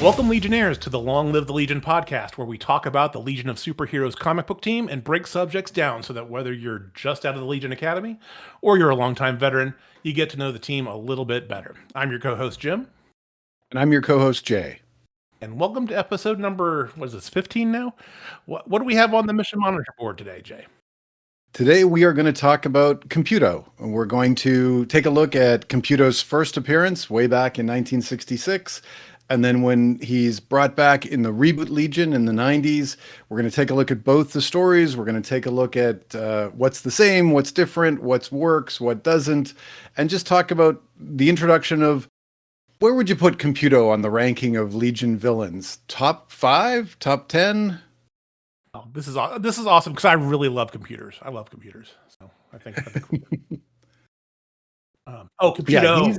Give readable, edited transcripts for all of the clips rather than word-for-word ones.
Welcome, Legionnaires, to the Long Live the Legion podcast, where we talk about the Legion of Superheroes comic book team and break subjects down so that whether you're just out of the Legion Academy or you're a longtime veteran, you get to know the team a little bit better. I'm your co-host, Jim. And I'm your co-host, Jay. And welcome to episode number, what is this, 15 now? What do we have on the mission monitor board today, Jay? Today we are going to talk about Computo. And we're going to take a look at Computo's first appearance way back in 1966. And then when he's brought back in the Reboot Legion in the 90s, we're going to take a look at both the stories. We're going to take a look at what's the same, what's different, what works, what doesn't, and just talk about the introduction of where would you put Computo on the ranking of Legion villains? Top 5? Top 10? Oh, this is awesome because I really love computers. I love computers, so I think. Computo.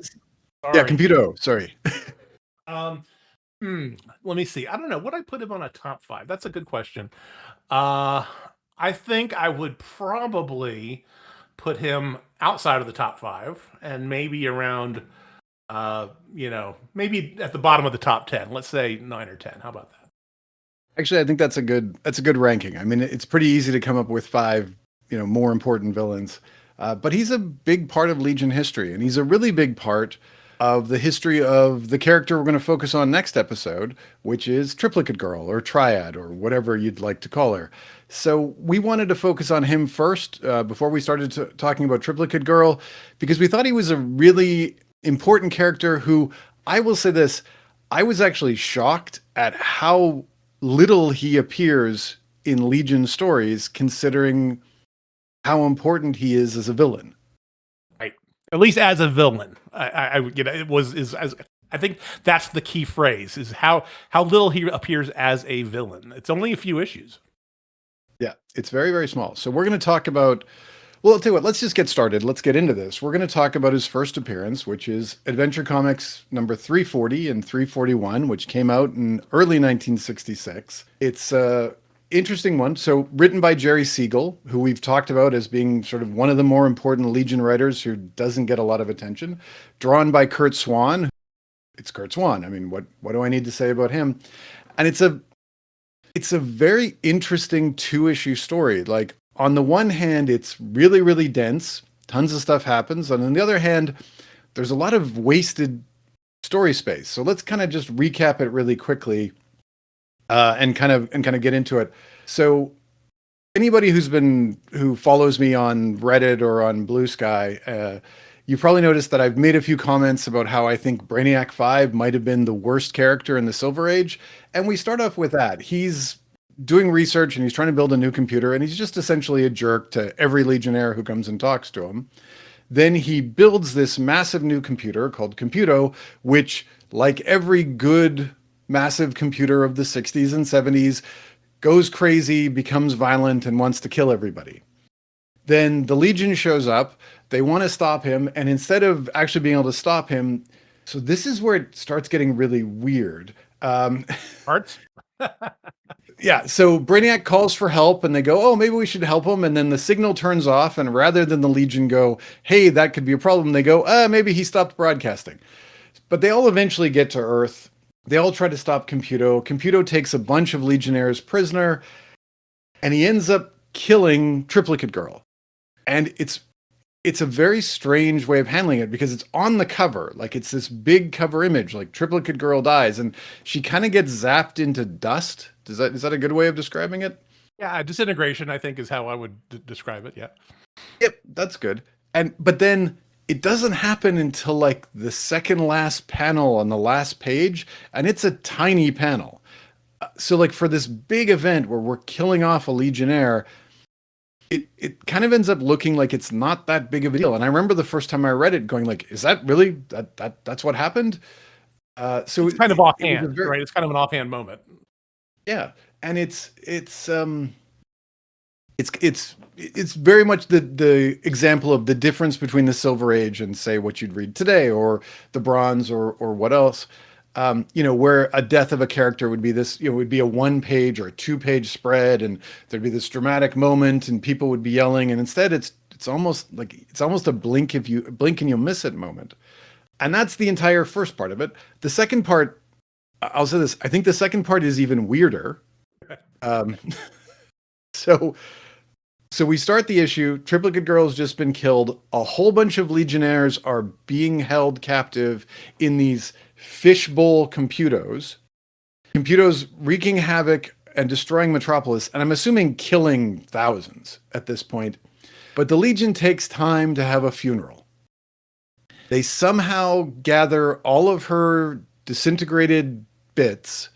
Yeah, Computo. Sorry. Let me see. I don't know. Would I put him on a top 5? That's a good question. I think I would probably put him outside of the top 5 and maybe around, maybe at the bottom of the top 10. Let's say 9 or 10. How about that? Actually, I think that's a good ranking. I mean, it's pretty easy to come up with 5, more important villains. But he's a big part of Legion history, and he's a really big part of the history of the character we're going to focus on next episode, which is Triplicate Girl or Triad or whatever you'd like to call her. So we wanted to focus on him first before we started talking about Triplicate Girl, because we thought he was a really important character who, I will say this, I was actually shocked at how little he appears in Legion stories, considering how important he is as a villain. Right, at least as a villain. I think that's the key phrase: is how little he appears as a villain. It's only a few issues. Yeah, it's very, very small. So we're going to talk about. Well, I'll tell you what. Let's just get started. Let's get into this. We're going to talk about his first appearance, which is Adventure Comics number 340 and 341, which came out in early 1966. It's a interesting one. So written by Jerry Siegel, who we've talked about as being sort of one of the more important Legion writers who doesn't get a lot of attention. Drawn by Curt Swan. It's Curt Swan. I mean, what do I need to say about him? And it's a very interesting 2-issue story. Like, on the one hand, it's really, really dense. Tons of stuff happens. And on the other hand, there's a lot of wasted story space. So let's kind of just recap it really quickly and kind of get into it. So anybody who follows me on Reddit or on Blue Sky, you probably noticed that I've made a few comments about how I think Brainiac 5 might have been the worst character in the Silver Age. And we start off with that. He's doing research and he's trying to build a new computer, and he's just essentially a jerk to every Legionnaire who comes and talks to him. Then he builds this massive new computer called Computo, which, like every good massive computer of the 60s and 70s, goes crazy, becomes violent, and wants to kill everybody. Then the Legion shows up, they want to stop him, and instead of actually being able to stop him, so this is where it starts getting really weird. Parts? Yeah, so Brainiac calls for help, and they go, oh, maybe we should help him, and then the signal turns off, and rather than the Legion go, hey, that could be a problem, they go, maybe he stopped broadcasting. But they all eventually get to Earth. They all try to stop Computo. Computo takes a bunch of Legionnaires prisoner, and he ends up killing Triplicate Girl. And it's a very strange way of handling it, because it's on the cover. Like, it's this big cover image, like Triplicate Girl dies, and she kind of gets zapped into dust. Is that a good way of describing it? Yeah, disintegration, I think, is how I would describe it. Yeah. Yep, that's good. But then it doesn't happen until like the second last panel on the last page, and it's a tiny panel. So like for this big event where we're killing off a Legionnaire, it kind of ends up looking like it's not that big of a deal. And I remember the first time I read it going like, is that really that's what happened? So it's kind of offhand, right? It's kind of an offhand moment. Yeah, and it's very much the example of the difference between the Silver Age and, say, what you'd read today, or the Bronze, or what else. Where a death of a character would be this, would be a 1-page or a 2-page spread, and there'd be this dramatic moment, and people would be yelling, and instead it's almost a blink and you'll miss it moment. And that's the entire first part of it. The second part I'll say this. I think the second part is even weirder. Um, so so we start the issue. Triplicate Girl's just been killed. A whole bunch of Legionnaires are being held captive in these fishbowl Computos. Computos wreaking havoc and destroying Metropolis, and I'm assuming killing thousands at this point. But the Legion takes time to have a funeral. They somehow gather all of her disintegrated bits,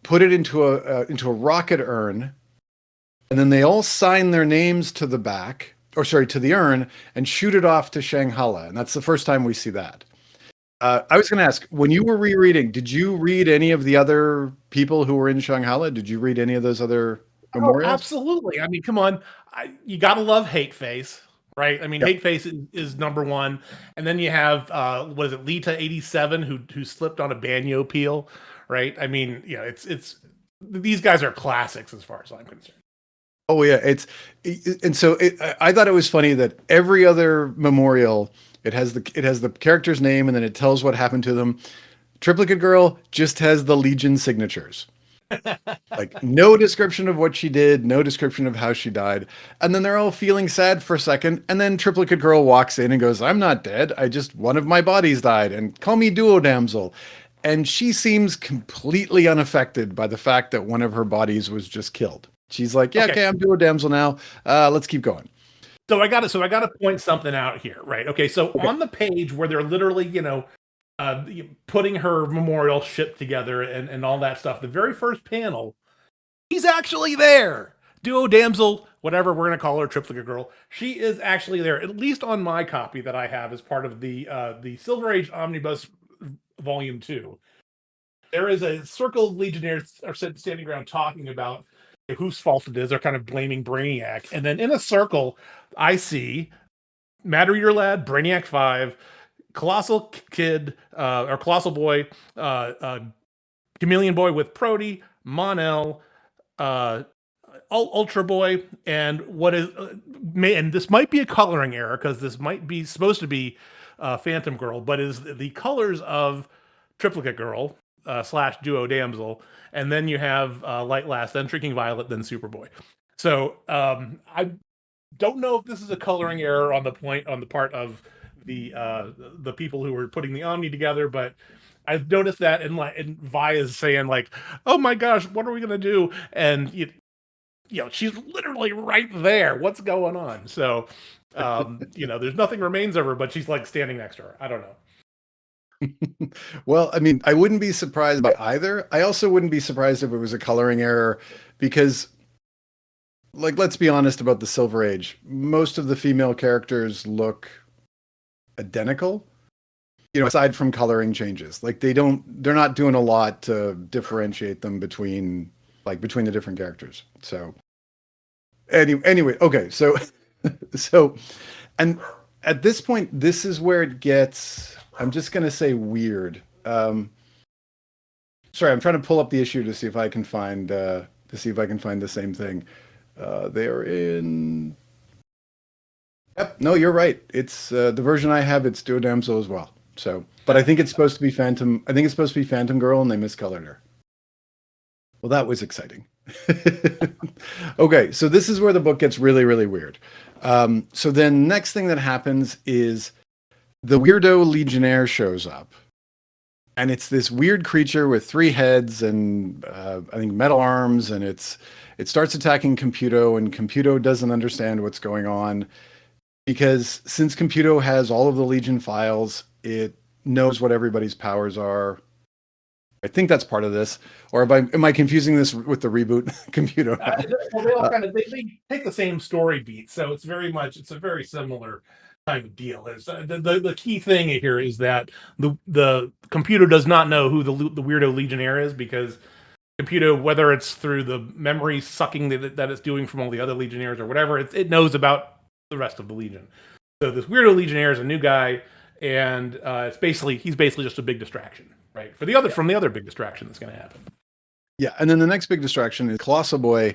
put it into a rocket urn, and then they all sign their names to the back, or sorry, to the urn, and shoot it off to Shanghala. And that's the first time we see that. I was going to ask, when you were rereading, did you read any of the other people who were in Shanghala? Did you read any of those other memorials? Absolutely. I mean, come on. You got to love Hate Face, right? I mean, Yep. Hate Face is number one. And then you have, what is it, Lita 87, who slipped on a banyo peel, right? I mean, it's these guys are classics as far as I'm concerned. Oh yeah, I thought it was funny that every other memorial it has the character's name and then it tells what happened to them. Triplicate Girl just has the Legion signatures. Like no description of what she did, no description of how she died. And then they're all feeling sad for a second, and then Triplicate Girl walks in and goes, "I'm not dead. I just one of my bodies died, and call me Duo Damsel." And she seems completely unaffected by the fact that one of her bodies was just killed. She's like, "Yeah, okay, I'm Duo Damsel now. Let's keep going." So I got to point something out here, right? Okay, so on the page where they're literally, putting her memorial ship together and all that stuff, the very first panel, he's actually there. Duo Damsel, whatever we're gonna call her, Triplicate Girl, she is actually there. At least on my copy that I have as part of the Silver Age Omnibus Volume 2. There is a circle of Legionnaires are standing around talking about whose fault it is. They're kind of blaming Brainiac, and then in a circle, I see Matter Your Lad, Brainiac 5, Colossal Kid, or Colossal Boy, Chameleon Boy with Prody, Mon-El, Ultra Boy, and what is and this might be a coloring error because this might be supposed to be Phantom Girl, but is the colors of Triplicate Girl / Duo Damsel, and then you have Light Last, then Shrinking Violet, then Superboy. So I don't know if this is a coloring error on the part of the people who were putting the Omni together, but I've noticed that, and Vi is saying like, "Oh my gosh, what are we gonna do?" And she's literally right there. What's going on? So, there's nothing remains of her, but she's like standing next to her. I don't know. Well, I mean, I wouldn't be surprised by either. I also wouldn't be surprised if it was a coloring error because, like, let's be honest about the Silver Age. Most of the female characters look identical, aside from coloring changes. Like they're not doing a lot to differentiate them between the different characters. So anyway, okay. So, and at this point, this is where it gets, I'm just going to say weird. Sorry, I'm trying to pull up the issue to see if I can find the same thing. They are in. Yep. No, you're right. It's the version I have. It's Duo Damsel as well. So, but I think it's supposed to be Phantom. I think it's supposed to be Phantom Girl, and they miscolored her. Well, that was exciting. Okay, so this is where the book gets really, really weird. So then next thing that happens is the weirdo Legionnaire shows up. And it's this weird creature with 3 heads and I think metal arms, and it starts attacking Computo, and Computo doesn't understand what's going on because since Computo has all of the Legion files, it knows what everybody's powers are. I think that's part of this, or am I confusing this with the reboot Computo? Well, they all they take the same story beat, so it's a very similar kind of deal. Is the key thing here is that the Computer does not know who the weirdo Legionnaire is because Computer, whether it's through the memory sucking that it's doing from all the other Legionnaires or whatever, it knows about the rest of the Legion. So this weirdo Legionnaire is a new guy, and he's basically just a big distraction, right? From the other big distraction that's going to happen. Yeah, and then the next big distraction is Colossal Boy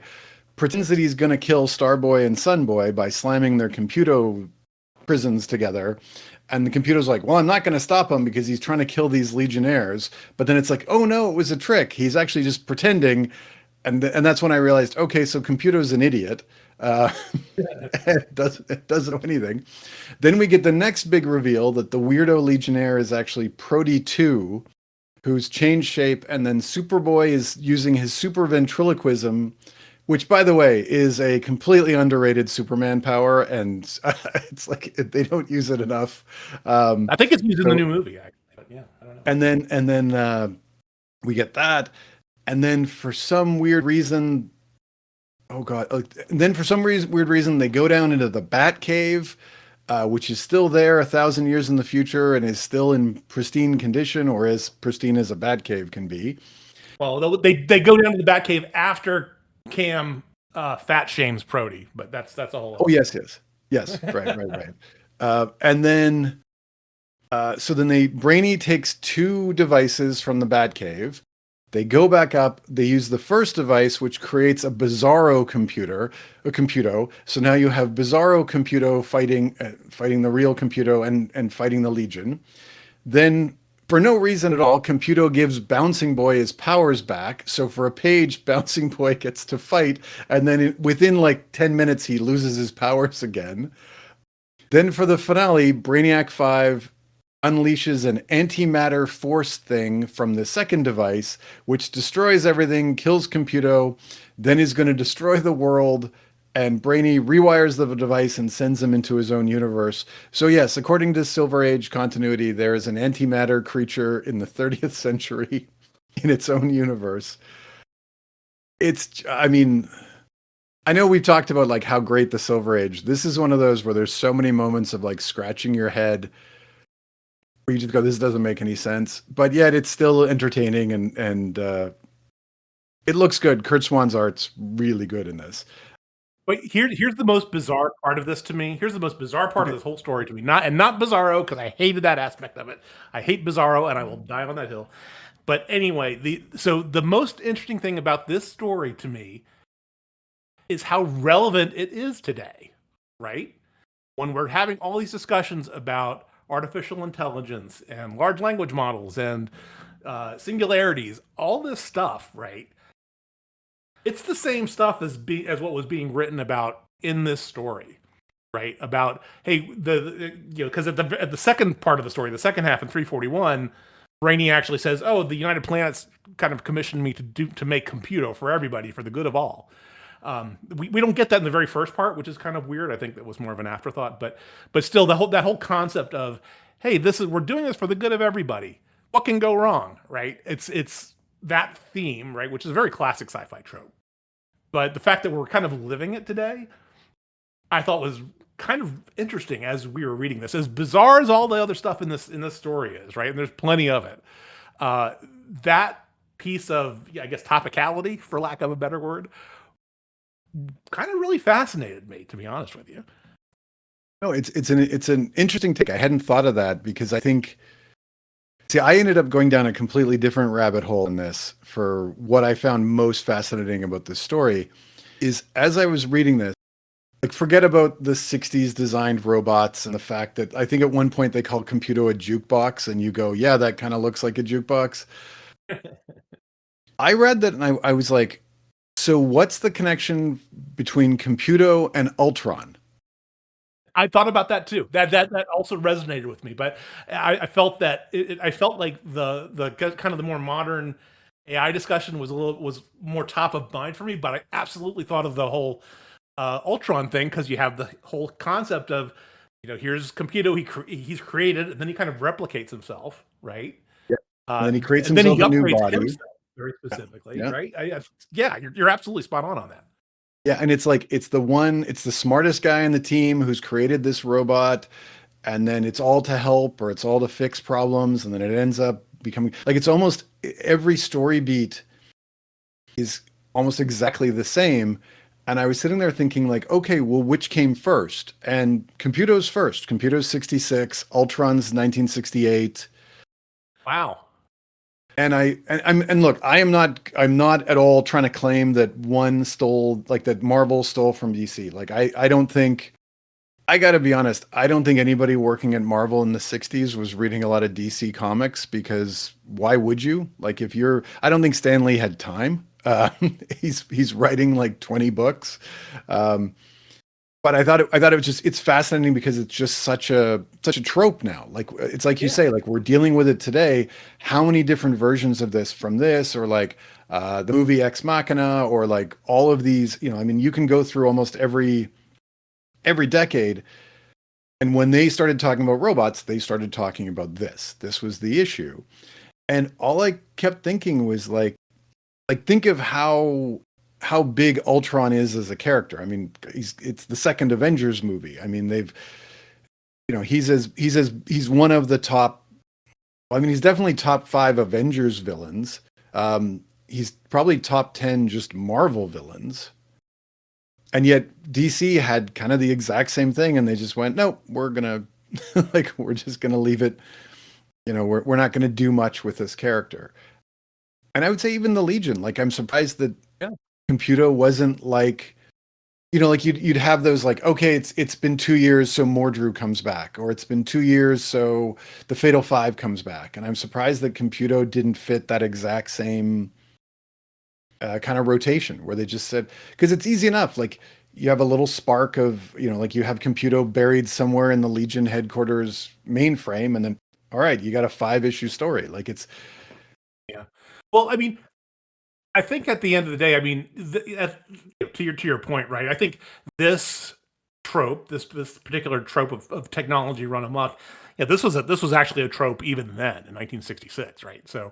pretends that he's going to kill Starboy and Sunboy by slamming their Computo prisons together. And the computer's like, well, I'm not going to stop him because he's trying to kill these legionnaires. But then it's like, oh no, it was a trick. He's actually just pretending. And that's when I realized, okay, so Computo's an idiot. Uh, it doesn't know anything. Then we get the next big reveal that the weirdo legionnaire is actually Prody 2, who's changed shape, and then Superboy is using his super ventriloquism, which, by the way, is a completely underrated Superman power, and it's like they don't use it enough. I think it's used in the new movie, actually. But yeah, I don't know. And then we get that, and then for some weird reason, oh god, and then for some weird reason, they go down into the Bat Cave, which is still there 1,000 years in the future and is still in pristine condition, or as pristine as a Bat Cave can be. Well, they go down to the Batcave after Cam fat shames Prody, but that's a whole. Oh yes, right. And then, so then Brainy takes two devices from the Batcave. They go back up. They use the first device, which creates a Bizarro Computo. So now you have Bizarro Computo fighting the real Computo and fighting the Legion. Then, for no reason at all, Computo gives Bouncing Boy his powers back. So for a page, Bouncing Boy gets to fight, and then within like 10 minutes, he loses his powers again. Then for the finale, Brainiac 5 unleashes an antimatter force thing from the second device, which destroys everything, kills Computo, then is going to destroy the world, and Brainy rewires the device and sends him into his own universe. So yes, according to Silver Age continuity, there is an antimatter creature in the 30th century in its own universe. I mean, I know we've talked about like how great the Silver Age. This is one of those where there's so many moments of like scratching your head where you just go, this doesn't make any sense, but yet it's still entertaining and it looks good. Kurt Swan's art's really good in this. But here's the most bizarre part of this to me. Here's the most bizarre part of this whole story to me. Not Bizarro, because I hated that aspect of it. I hate Bizarro, and I will die on that hill. But anyway, the most interesting thing about this story to me is how relevant it is today, right? When we're having all these discussions about artificial intelligence and large language models and singularities, all this stuff, right? It's the same stuff as what was being written about in this story, right? About, hey, because at the second part of the story, the second half in 341, Brainy actually says, "Oh, the United Planets kind of commissioned me to make Computo for everybody for the good of all." We don't get that in the very first part, which is kind of weird. I think that was more of an afterthought, but still, that whole concept of, hey, we're doing this for the good of everybody. What can go wrong, right? It's that theme, right, which is a very classic sci-fi trope. But the fact that we're kind of living it today, I thought was kind of interesting as we were reading this. As bizarre as all the other stuff in this story is, right? And there's plenty of it. That piece of, I guess, topicality, for lack of a better word, kind of really fascinated me, to be honest with you. No, it's an interesting take. I hadn't thought of that because I think, see, I ended up going down a completely different rabbit hole in this for what I found most fascinating about this story is as I was reading this, like forget about the 60s designed robots and the fact that I think at one point they called Computo a jukebox and you go, yeah, that kind of looks like a jukebox. I read that and I was like, so what's the connection between Computo and Ultron? I thought about that too. That also resonated with me, but I felt that I felt like the kind of the more modern AI discussion was more top of mind for me. But I absolutely thought of the whole Ultron thing because you have the whole concept of, here's Computo, he's created, and then he kind of replicates himself, right? Yeah. And then he creates himself a new body. Himself very specifically, right? Yeah, you're absolutely spot on that. Yeah, and it's like it's the smartest guy in the team who's created this robot, and then it's all to help or it's all to fix problems, and then it ends up becoming like it's almost every story beat is almost exactly the same. And I was sitting there thinking like, okay, well, which came first? And Computo's first. Computo's 66, Ultron's 1968. Wow. And look, I'm not at all trying to claim that that Marvel stole from DC. Like I don't think I got to be honest, I don't think anybody working at Marvel in the 60s was reading a lot of DC comics because why would you? Like if you're I don't think Stan Lee had time. He's writing like 20 books. Um, but I thought it was just it's fascinating because it's just such a trope now. Like it's like you Yeah. say, like we're dealing with it today. How many different versions of this from this or like the movie Ex Machina or like all of these, I mean, you can go through almost every decade. And when they started talking about robots, they started talking about this. This was the issue. And all I kept thinking was like think of how big Ultron is as a character. I mean, it's the second Avengers movie. I mean, he's one of the top. I mean, he's definitely top 5 Avengers villains. He's probably top 10 just Marvel villains. And yet DC had kind of the exact same thing, and they just went, nope, we're gonna we're just gonna leave it. We're not gonna do much with this character. And I would say even the Legion, like I'm surprised that Yeah. Computo wasn't like, like you'd have those like, okay, it's been 2 years, so Mordru comes back, or it's been 2 years, so the Fatal Five comes back. And I'm surprised that Computo didn't fit that exact same kind of rotation where they just said, because it's easy enough. Like you have a little spark of, like you have Computo buried somewhere in the Legion headquarters mainframe, and then, all right, you got a 5-issue story. Like it's, Yeah. Well, I mean, I think at the end of the day, I mean, to your point, right? I think this trope, this particular trope of technology run amok, yeah, this was actually a trope even then in 1966, right? So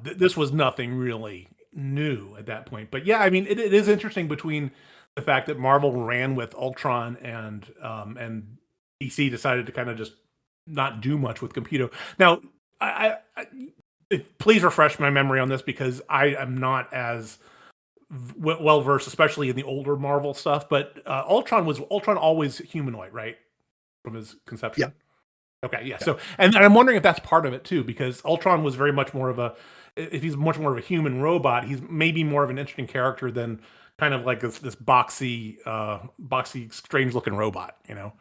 this was nothing really new at that point. But yeah, I mean, it is interesting between the fact that Marvel ran with Ultron and DC decided to kind of just not do much with Computo. Now, please refresh my memory on this because I am not as well versed, especially in the older Marvel stuff. But Ultron always humanoid, right, from his yeah, conception? Okay, yeah. yeah. So, and I'm wondering if that's part of it too, because Ultron was very much more of a, if he's much more of a human robot, he's maybe more of an interesting character than kind of like this boxy, strange looking robot, you know?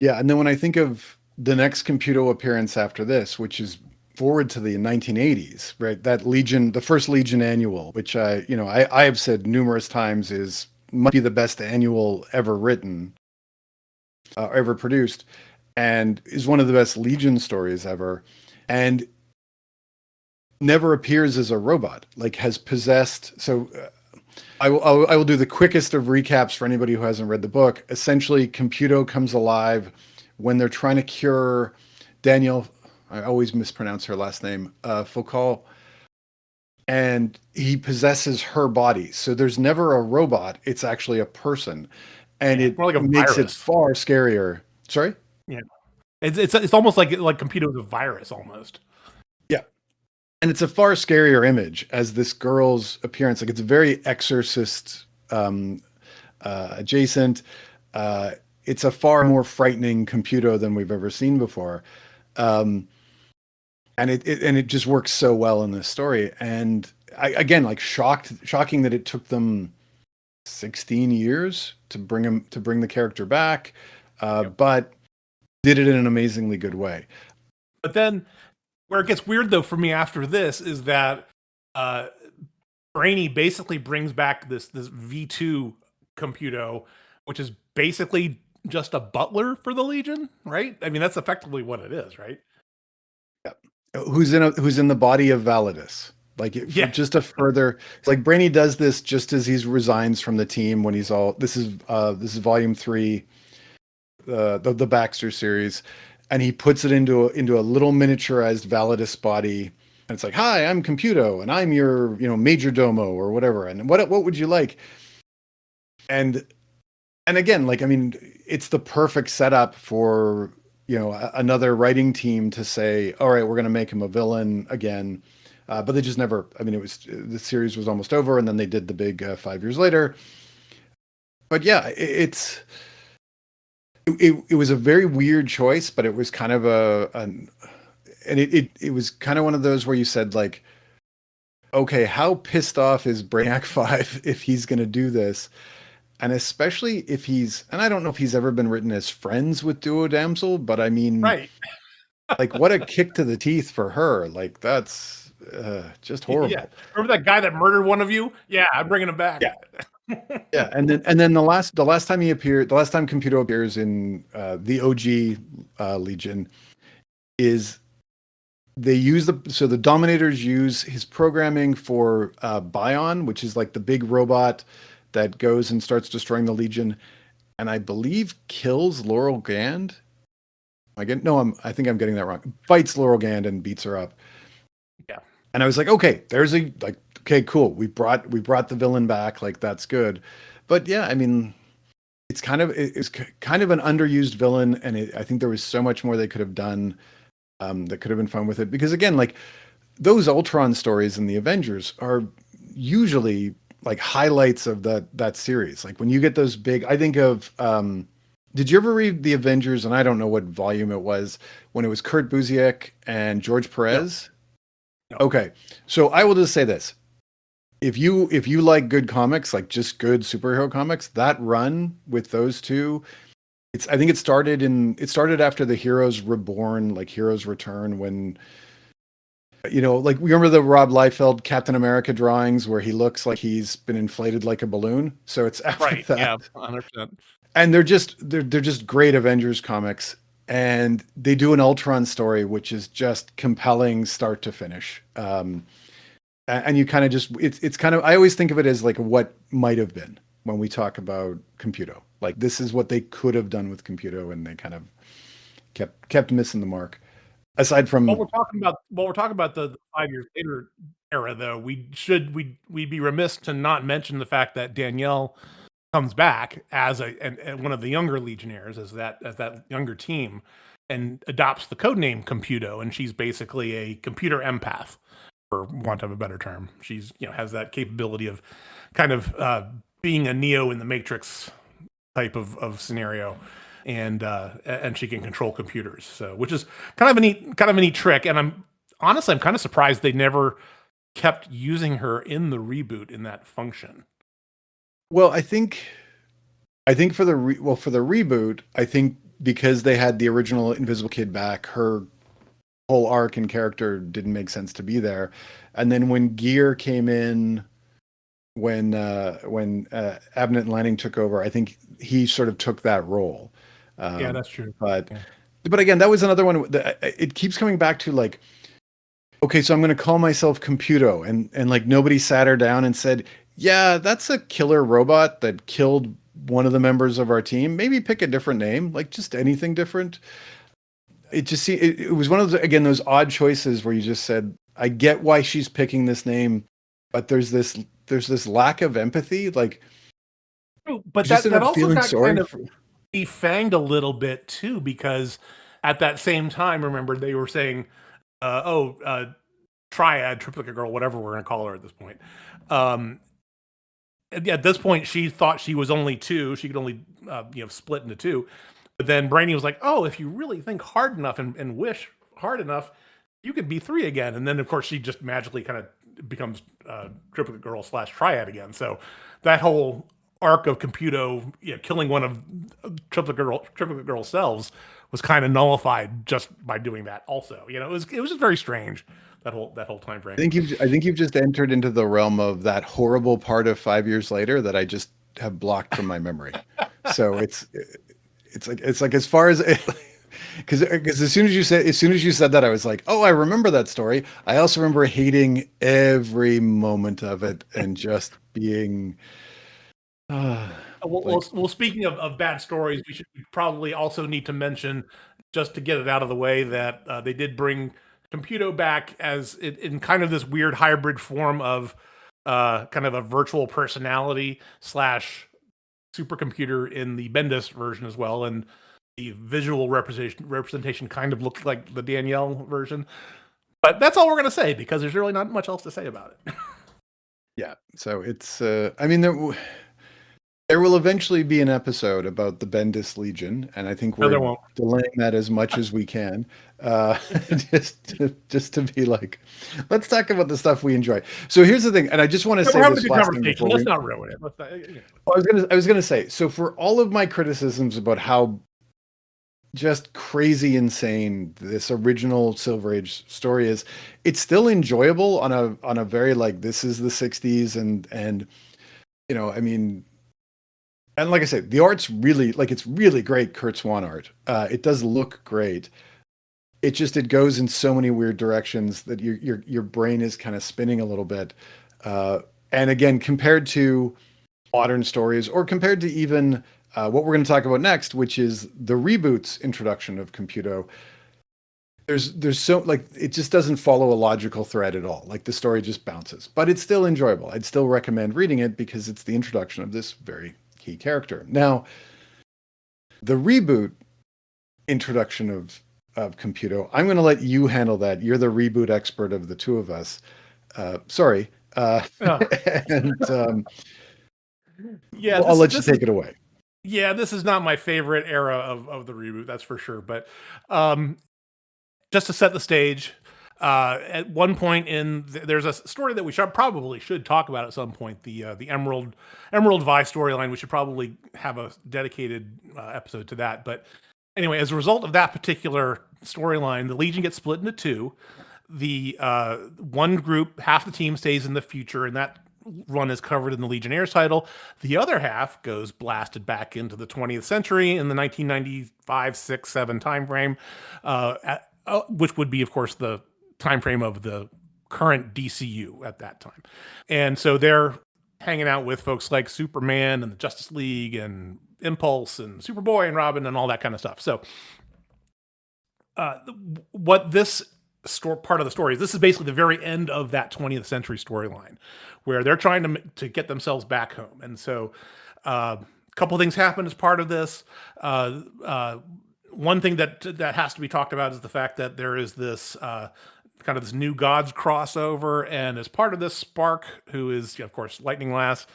Yeah, and then when I think of the next Computo appearance after this, which is forward to the 1980s, right? That Legion, the first Legion annual, which I have said numerous times is might be the best annual ever written, ever produced, and is one of the best Legion stories ever, and never appears as a robot, like has possessed. So I will do the quickest of recaps for anybody who hasn't read the book. Essentially, Computo comes alive when they're trying to cure Daniel. I always mispronounce her last name, Foucault, and he possesses her body. So there's never a robot; it's actually a person, and Yeah, it more like a makes it virus. far scarier. Sorry? Yeah, it's almost like Computer is a virus almost. Yeah. And it's a far scarier image as this girl's appearance. Like it's very exorcist adjacent. Uh, it's a far more frightening Computo than we've ever seen before. Um, and it just works so well in this story. And again, like shocking that it took them 16 years to bring the character back, Yep. but did it in an amazingly good way. But then where it gets weird though for me after this is that uh, Brainy basically brings back this V2 Computo, which is basically just a butler for the Legion, right? I mean, that's effectively what it is, right? Who's in the body of Validus. Like for Yeah, just a further, it's like Brainy does this just as he's resigns from the team when he's all. This is volume 3, the Baxter series, and he puts it into a little miniaturized Validus body, and it's like, hi, I'm Computo, and I'm your major domo or whatever, and what would you like? And and again, like I mean, it's the perfect setup for another writing team to say, all right, we're going to make him a villain again. But they just never. I mean, the series was almost over, and then they did the big 5 years later. But yeah, it was a very weird choice, but it was kind of and it was kind of one of those where you said like, okay, how pissed off is Brainiac 5 if he's going to do this? And especially if he's, and I don't know if he's ever been written as friends with Duo Damsel, but I mean, Right. like what a kick to the teeth for her. Like that's just Yeah. horrible. Remember that guy that murdered one of you? Yeah, I'm bringing him back. Yeah. Yeah, and then the last time he appeared, the last time Computo appears in the OG Legion is they use the Dominators use his programming for Bion, which is like the big robot that goes and starts destroying the Legion, and I believe kills Laurel Gand. I think I'm getting that wrong. Fights Laurel Gand and beats her up. Yeah. And I was like, okay, okay, cool. We brought the villain back. Like that's good. But yeah, I mean, it's kind of an underused villain, and I think there was so much more they could have done that could have been fun with it. Because again, like those Ultron stories in the Avengers are usually like highlights of that series. Like when you get those big, I think of. Did you ever read the Avengers? And I don't know what volume it was when it was Kurt Busiek and George Perez. No. Okay, so I will just say this: if you like good comics, like just good superhero comics, that run with those two, I think it started after the Heroes Reborn, like Heroes Return, when like we remember the Rob Liefeld Captain America drawings where he looks like he's been inflated like a balloon. So it's after Right. that. Yeah. 100%. And they're just great Avengers comics, and they do an Ultron story which is just compelling start to finish. And you kind of just it's kind of, I always think of it as like what might have been when we talk about Computo. Like this is what they could have done with Computo, and they kind of kept missing the mark. Aside from While we're talking about the 5 years later era, though, we'd be remiss to not mention the fact that Danielle comes back as and one of the younger Legionnaires, as that younger team, and adopts the code name Computo, and she's basically a computer empath, for want of a better term. She's has that capability of kind of being a Neo in the Matrix type of scenario, and she can control computers. So, which is kind of a neat trick. And I'm kind of surprised they never kept using her in the reboot in that function. well, I think for the reboot, I think because they had the original Invisible Kid back, her whole arc and character didn't make sense to be there. And then when Gear came in, when Abnett and Lanning took over, I think he sort of took that role. Yeah, that's true. But Yeah. but again, that was another one that it keeps coming back to, like, okay, so I'm going to call myself Computo, and like nobody sat her down and said, yeah, that's a killer robot that killed one of the members of our team. Maybe pick a different name, like just anything different. It was one of those odd choices where you just said, I get why she's picking this name, but there's this lack of empathy. Like, But you just end that up also feeling got sorry kind of for. defanged a little bit too, because at that same time, remember they were saying, triad, triplicate girl, whatever we're going to call her at this point. At this point, she thought she was only two. She could only, split into two. But then Brainy was like, oh, if you really think hard enough and wish hard enough, you could be three again. And then, of course, she just magically kind of becomes triplicate girl / triad again. So that whole arc of Computo, killing one of triplicate girl selves was kind of nullified just by doing that. Also, it was just very strange, that whole time frame. I think you've just entered into the realm of that horrible part of 5 years later that I just have blocked from my memory. So it's like as far as because as soon as you said that, I was like, oh, I remember that story. I also remember hating every moment of it and just being. Well, speaking of bad stories, we probably also need to mention, just to get it out of the way, that they did bring Computo back as in kind of this weird hybrid form of kind of a virtual personality / supercomputer in the Bendis version as well, and the visual representation kind of looked like the Danielle version. But that's all we're going to say, because there's really not much else to say about it. Yeah, so it's I mean, There will eventually be an episode about the Bendis Legion, and I think No, there we're won't. delaying that as much as we can, uh, just to be like, let's talk about the stuff we enjoy. So here's the thing, and I just want to say We're having a this good last thing conversation. before Let's we. not ruin it. Let's not, you know. I was gonna say. So for all of my criticisms about how just crazy insane this original Silver Age story is, it's still enjoyable on a very like this is the '60s and I mean. And like I said, the art's really like it's really great Kurt Swan art. It does look great. It goes in so many weird directions that your brain is kind of spinning a little bit. And again, compared to modern stories, or compared to even what we're going to talk about next, which is the reboot's introduction of Computo, there's so like it just doesn't follow a logical thread at all. Like the story just bounces, but it's still enjoyable. I'd still recommend reading it because it's the introduction of this very key character. Now, the reboot introduction of Computo, I'm going to let you handle that. You're the reboot expert of the two of us. Sorry. Oh. And Yeah, I'll let you take it away. Yeah, this is not my favorite era of the reboot, that's for sure. But just to set the stage, at one point there's a story that we probably should talk about at some point. The Emerald Vi storyline. We should probably have a dedicated episode to that. But anyway, as a result of that particular storyline, the Legion gets split into two. The one group, half the team stays in the future, and that run is covered in the Legionnaires title. The other half goes blasted back into the 20th century in the 1995, 6, 7 timeframe, which would be, of course, the timeframe of the current DCU at that time. And so they're hanging out with folks like Superman and the Justice League and Impulse and Superboy and Robin and all that kind of stuff. So what this part of the story is, this is basically the very end of that 20th century storyline where they're trying to get themselves back home. And so a couple of things happen as part of this. One thing that has to be talked about is the fact that there is this kind of this New Gods crossover, and as part of this, Spark, who is of course Lightning Lass,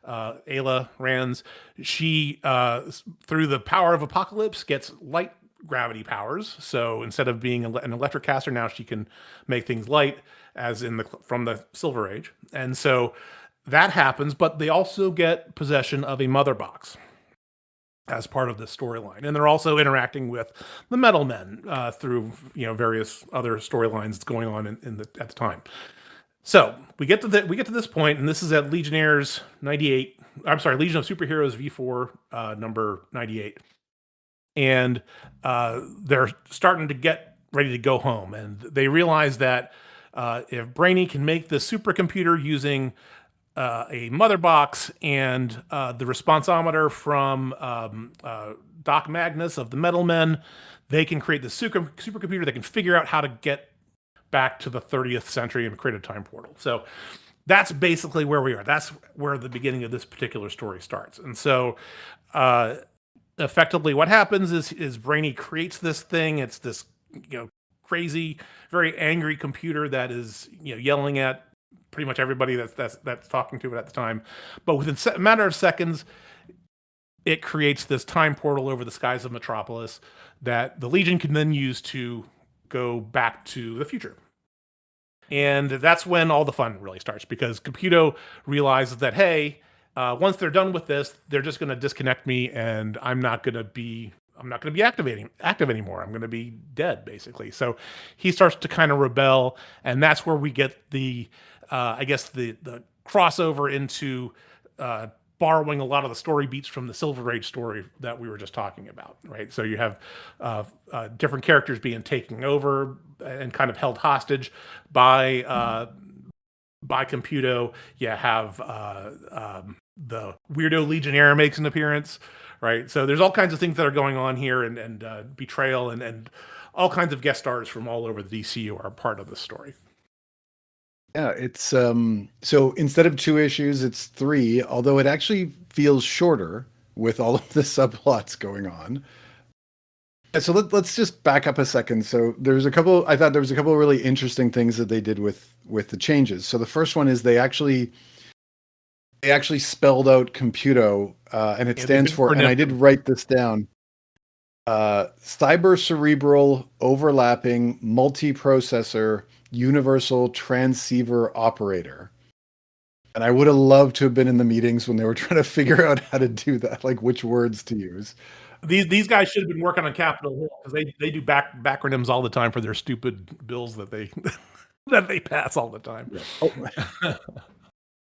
Ayla Rands, she through the power of Apocalypse gets light gravity powers. So instead of being an electric caster, now she can make things light, as in from the Silver Age. And so that happens, but they also get possession of a mother box as part of this storyline, and they're also interacting with the Metal Men through various other storylines that's going on at the time. So we get to this point, and this is at Legionnaires 98. I'm sorry, Legion of Superheroes V4 number 98. And they're starting to get ready to go home, and they realize that if Brainy can make the supercomputer using a mother box and the responsometer from Doc Magnus of the Metal Men, they can create the supercomputer that can figure out how to get back to the 30th century and create a time portal. So that's basically where we are. That's where the beginning of this particular story starts. And so effectively what happens is Brainy creates this thing. It's this crazy, very angry computer that is yelling at pretty much everybody that's talking to it at the time. But within a matter of seconds, it creates this time portal over the skies of Metropolis that the Legion can then use to go back to the future. And that's when all the fun really starts, because Computo realizes that, hey, once they're done with this, they're just going to disconnect me, and I'm not going to be active anymore. I'm going to be dead, basically. So he starts to kind of rebel, and that's where we get the the crossover into borrowing a lot of the story beats from the Silver Age story that we were just talking about, right? So you have different characters being taken over and kind of held hostage by Computo. You have the weirdo Legionnaire makes an appearance, right? So there's all kinds of things that are going on here, and betrayal and all kinds of guest stars from all over the DCU are part of this story. Yeah, it's so instead of 2 issues, it's 3, although it actually feels shorter with all of the subplots going on. So let's just back up a second. So I thought there was a couple of really interesting things that they did with the changes. So the first one is they actually spelled out Computo and it Yeah, they've stands been for, and I did write this down, cyber cerebral overlapping multiprocessor universal transceiver operator. And I would have loved to have been in the meetings when they were trying to figure out how to do that, like which words to use. These guys should have been working on Capitol Hill because they do backronyms all the time for their stupid bills that they that they pass all the time. Yeah. Oh,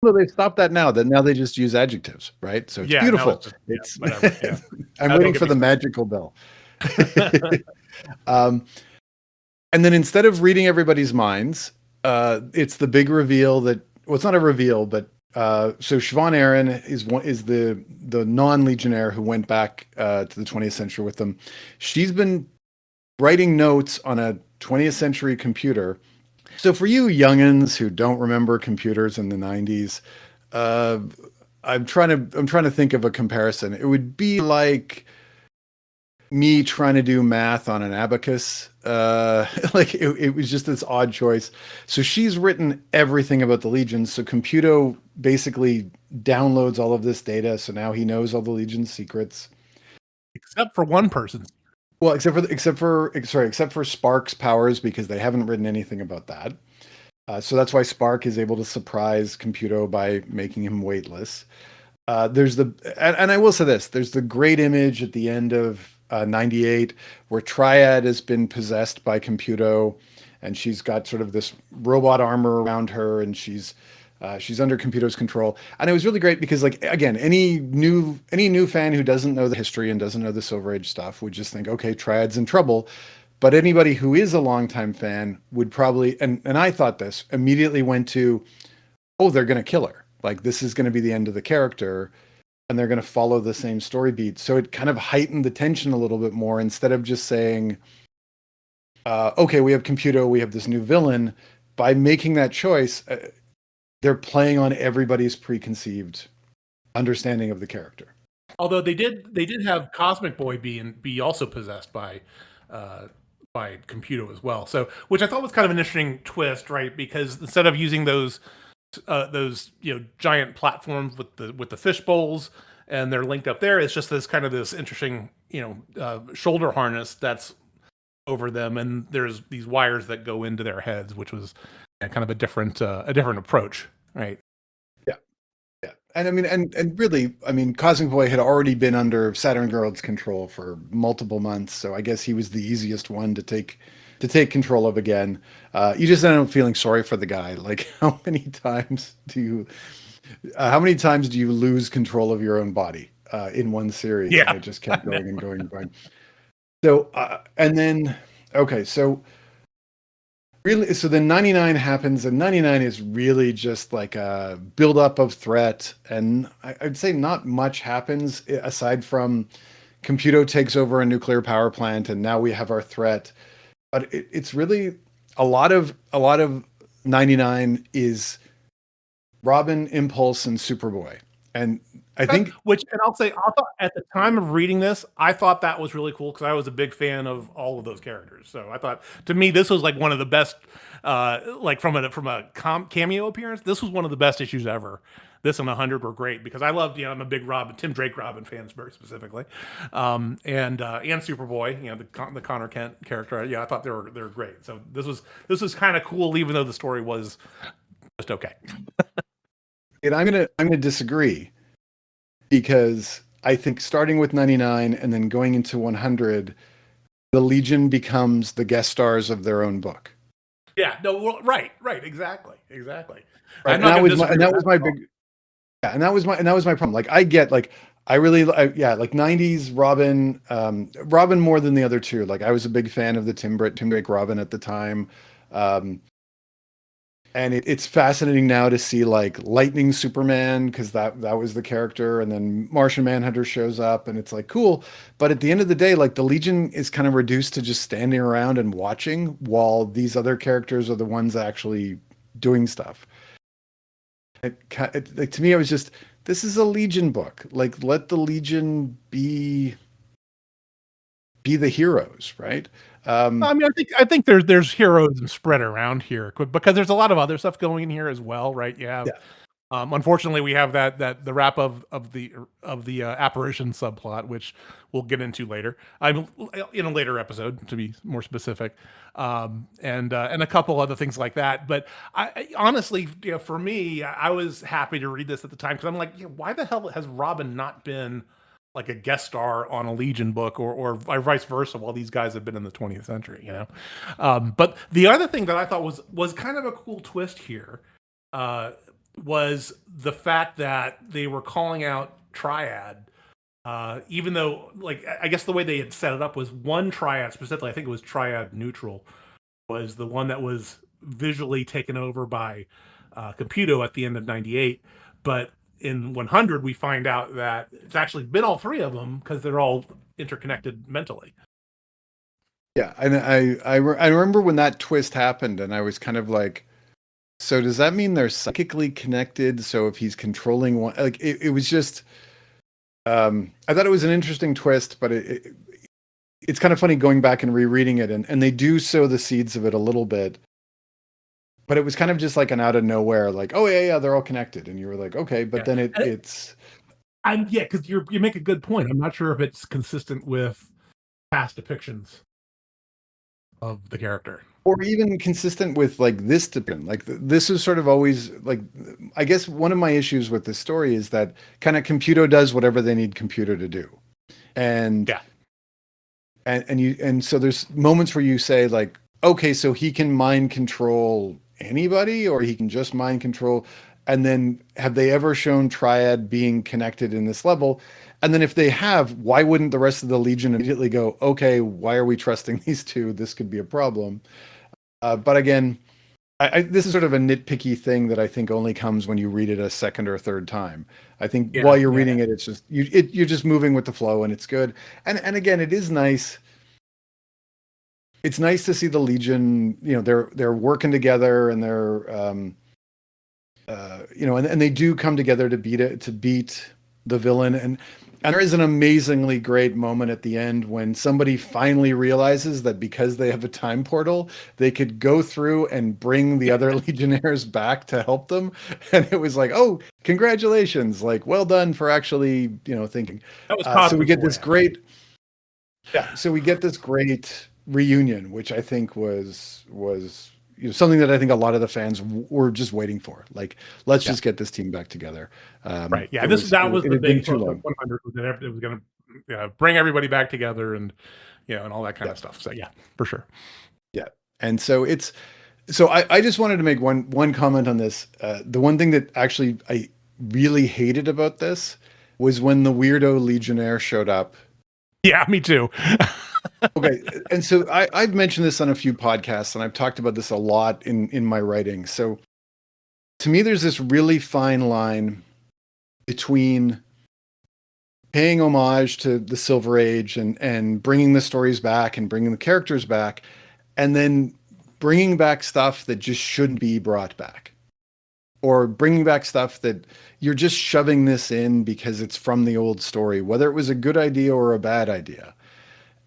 well, they stopped that now. That now they just use adjectives, right? So it's Yeah, now beautiful. it's just It's whatever. Yeah, I'm don't waiting get for me the started. magical bell. um, and then instead of reading everybody's minds, it's the big reveal that, well, it's not a reveal, but so Siobhan Aaron is the non-legionnaire who went back to the 20th century with them. She's been writing notes on a 20th century computer. So for you youngins who don't remember computers in the 90s, I'm trying to think of a comparison. It would be like me trying to do math on an abacus. Like it was just this odd choice. So she's written everything about the legions. So Computo basically downloads all of this data. So now he knows all the legion's secrets. Except for one person. Well, except for Spark's powers, because they haven't written anything about that. So that's why Spark is able to surprise Computo by making him weightless. And I will say this: there's the great image at the end of 98 where Triad has been possessed by Computo, and she's got sort of this robot armor around her, and she's under Computo's control. And it was really great because, like, again, any new fan who doesn't know the history and doesn't know the Silver Age stuff would just think, okay, Triad's in trouble. But anybody who is a longtime fan would probably, and I thought this, immediately went to, oh, they're going to kill her. Like, this is going to be the end of the character, and they're going to follow the same story beat. So it kind of heightened the tension a little bit more instead of just saying, okay, we have Computo, we have this new villain. By making that choice, they're playing on everybody's preconceived understanding of the character. Although they did have Cosmic Boy be also possessed by Computo as well. So, which I thought was kind of an interesting twist, right? Because instead of using those giant platforms with the fish bowls and they're linked up there, it's just this interesting shoulder harness that's over them, and there's these wires that go into their heads, which was kind of a different approach, right? Yeah. And I mean, and really, I mean, Cosmic Boy had already been under Saturn Girl's control for multiple months, so I guess he was the easiest one to take control of again. You just end up feeling sorry for the guy. Like, how many times do you lose control of your own body in one series? Yeah, and it just kept going and going and going. So, and then, okay, so really, so then 99 happens, and 99 is really just like a buildup of threat, and I'd say not much happens aside from Computo takes over a nuclear power plant, and now we have our threat. But it's really a lot of 99 is Robin, Impulse, and Superboy, and I think and I'll say, I thought at the time of reading this, I thought that was really cool because I was a big fan of all of those characters. So I thought, to me, this was like one of the best, like from a cameo appearance. This was one of the best issues ever. This and 100 were great because I loved, I'm a big Tim Drake Robin fan, very specifically, and Superboy, the Connor Kent character. Yeah, I thought they were great. So this was kind of cool, even though the story was just okay. and I'm gonna disagree, because I think starting with 99 and then going into 100, the Legion becomes the guest stars of their own book. Yeah, no, well, right, exactly. Right. And that was my big, yeah, and that was my problem. Like, I get, like, like 90s Robin, Robin more than the other two. Like, I was a big fan of the Tim Drake Robin at the time. And it's fascinating now to see, like, Lightning Superman, because that was the character, and then Martian Manhunter shows up, and it's like, cool. But at the end of the day, like, the Legion is kind of reduced to just standing around and watching while these other characters are the ones actually doing stuff. Like, to me, it was just, this is a Legion book. Like, let the Legion be the heroes, right? I mean, I think there's heroes spread around here because there's a lot of other stuff going in here as well, right? Yeah. Unfortunately, we have the wrap of the apparition subplot, which we'll get into later. I'm in a later episode, to be more specific, and a couple other things like that. But honestly, for me, I was happy to read this at the time because I'm like, why the hell has Robin not been like a guest star on a Legion book or vice versa while these guys have been in the 20th century, But the other thing that I thought was kind of a cool twist here. Was the fact that they were calling out Triad, even though, like, I guess the way they had set it up was one Triad specifically, I think it was Triad Neutral, was the one that was visually taken over by Computo at the end of '98. But in 100, we find out that it's actually been all three of them because they're all interconnected mentally. Yeah, and I remember when that twist happened, and I was kind of like, so does that mean they're psychically connected? So if he's controlling one, like it was just, I thought it was an interesting twist, but it's kind of funny going back and rereading it, and they do sow the seeds of it a little bit, but it was kind of just like an out of nowhere, like, oh yeah, they're all connected, and you were like, okay, but then it's. Because you make a good point. I'm not sure if it's consistent with past depictions of the character, Or even consistent with like this depend, like this is sort of always like, I guess one of my issues with this story is that kind of Computo does whatever they need Computo to do, and yeah. and so there's moments where you say like, okay, so he can mind control anybody, or he can just mind control, and then have they ever shown Triad being connected in this level? And then if they have, why wouldn't the rest of the Legion immediately go, okay, why are we trusting these two? This could be a problem. But again, this is sort of a nitpicky thing that I think only comes when you read it a second or third time. I think while you're reading it, it's just you're just moving with the flow, and it's good. And again, it is nice. It's nice to see the Legion. They're working together, and they're and they do come together to beat the villain. And there is an amazingly great moment at the end when somebody finally realizes that because they have a time portal, they could go through and bring the other Legionnaires back to help them. And it was like, oh, congratulations. Like, well done for actually, thinking. That was so we get this great, so we get this great reunion, which I think was something that I think a lot of the fans were just waiting for. Like, let's just get this team back together. Right. Yeah. That was the big thrust of 100. It was going to bring everybody back together, and and all that kind of stuff. So yeah, for sure. Yeah. And so I just wanted to make one comment on this. The one thing that actually I really hated about this was when the weirdo Legionnaire showed up. Yeah, me too. Okay. And so I've mentioned this on a few podcasts, and I've talked about this a lot in my writing. So to me, there's this really fine line between paying homage to the Silver Age and bringing the stories back and bringing the characters back, and then bringing back stuff that just shouldn't be brought back, or bringing back stuff that you're just shoving this in because it's from the old story, whether it was a good idea or a bad idea.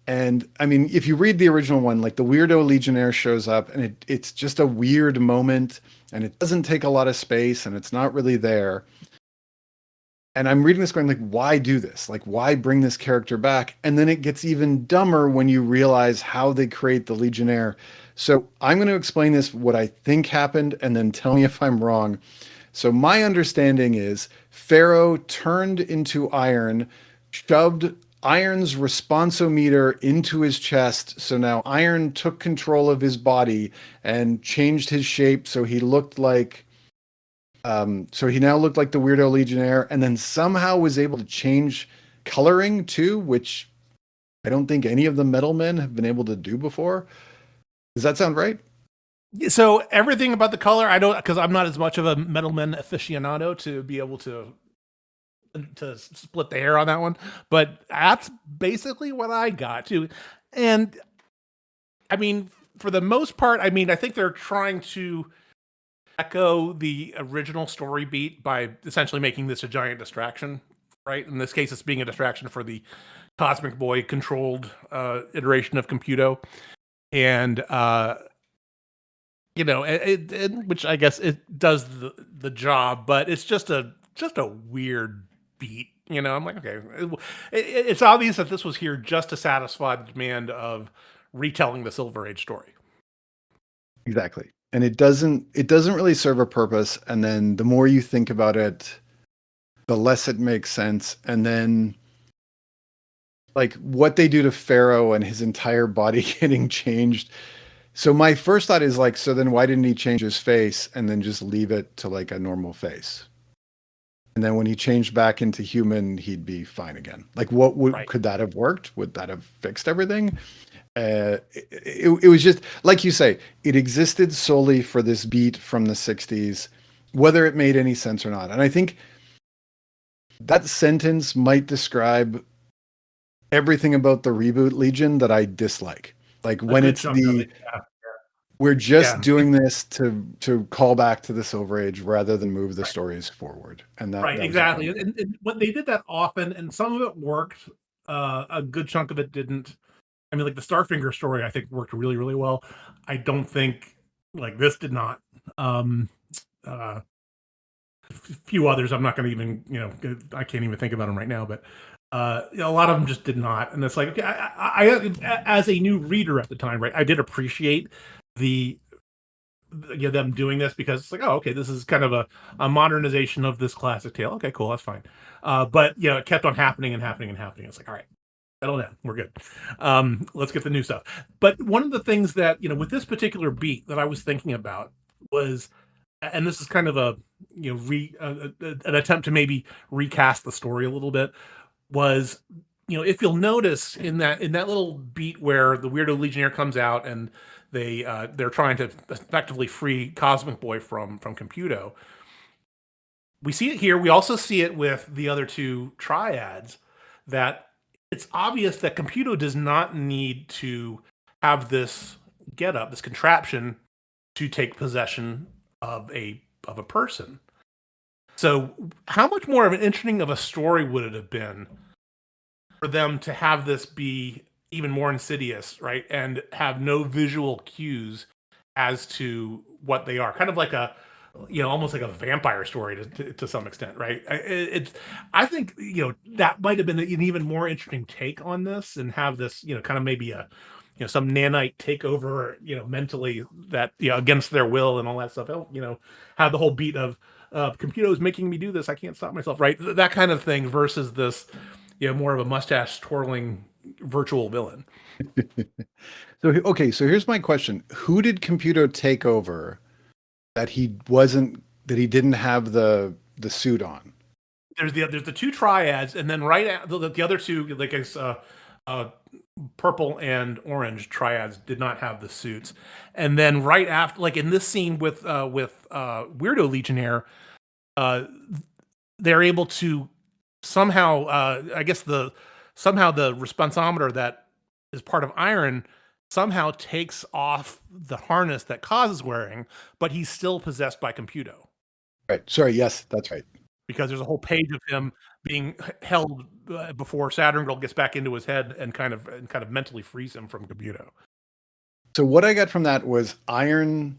And I mean, if you read the original one, like the weirdo Legionnaire shows up, and it's just a weird moment, and it doesn't take a lot of space, and it's not really there. And I'm reading this going like, why do this? Like, why bring this character back? And then it gets even dumber when you realize how they create the Legionnaire. So I'm going to explain this, what I think happened, and then tell me if I'm wrong. So my understanding is Pharaoh turned into Iron, shoved Iron's responsometer into his chest. So now Iron took control of his body and changed his shape. So he looked like, so he now looked like the weirdo Legionnaire, and then somehow was able to change coloring too, which I don't think any of the Metal Men have been able to do before. Does that sound right? So everything about the color, I don't, because I'm not as much of a Metal Men aficionado to be able to split the hair on that one, but that's basically what I got to. And I mean, for the most part, I mean, I think they're trying to echo the original story beat by essentially making this a giant distraction, right? In this case, it's being a distraction for the Cosmic Boy controlled iteration of Computo. And which I guess it does the job, but it's just a weird beat. I'm like, okay, it's obvious that this was here just to satisfy the demand of retelling the Silver Age story. Exactly. And it doesn't really serve a purpose. And then the more you think about it, the less it makes sense. And then like what they do to Pharaoh and his entire body getting changed. So my first thought is like, so then why didn't he change his face and then just leave it to like a normal face? And then when he changed back into human, he'd be fine again. Like Right. could that have worked? Would that have fixed everything? It was just like you say, it existed solely for this beat from the 60s, whether it made any sense or not. And I think that sentence might describe everything about the reboot Legion that I dislike. Like A when good it's chunk of the it. Yeah. we're just Yeah. doing this to call back to the Silver Age rather than move the Right. stories forward. And that Right. that was a Exactly. problem. And what they did that often, and some of it worked. A good chunk of it didn't. I mean, like the Starfinger story, I think worked really, really well. I don't think like this did not. Um, uh, few others, I'm not going to even, I can't even think about them right now, but a lot of them just did not. And it's like, okay, as a new reader at the time, right, I did appreciate the them doing this because it's like, oh, okay, this is kind of a modernization of this classic tale. Okay, cool, that's fine. But it kept on happening and happening and happening. It's like, all right, settle down, we're good. Let's get the new stuff. But one of the things that with this particular beat that I was thinking about was, and this is kind of a an attempt to maybe recast the story a little bit, was if you'll notice in that little beat where the weirdo legionnaire comes out and they're trying to effectively free Cosmic Boy from Computo. We see it here. We also see it with the other two triads, that it's obvious that Computo does not need to have this get up, this contraption, to take possession of a person. So how much more of an interesting of a story would it have been for them to have this be even more insidious, right? And have no visual cues as to what they are. Kind of like almost like a vampire story to some extent, right? I think, that might have been an even more interesting take on this, and have this, kind of maybe some nanite take over, mentally, that, against their will and all that stuff. Have the whole beat of, Computo is making me do this. I can't stop myself, right? That kind of thing versus this, more of a mustache twirling virtual villain. So okay, so here's my question. Who did Computo take over that he didn't have the suit on? There's the two triads, and then right at the other two, like uh, purple and orange triads, did not have the suits. And then right after, like in this scene with Weirdo Legionnaire, uh, they're able to somehow, I guess somehow the responsometer that is part of Iron somehow takes off the harness that Kaz is wearing, but he's still possessed by Computo, Right. Sorry, yes, that's right. because there's a whole page of him being held, before Saturn Girl gets back into his head and kind of mentally frees him from Computo. So what I got from that was Iron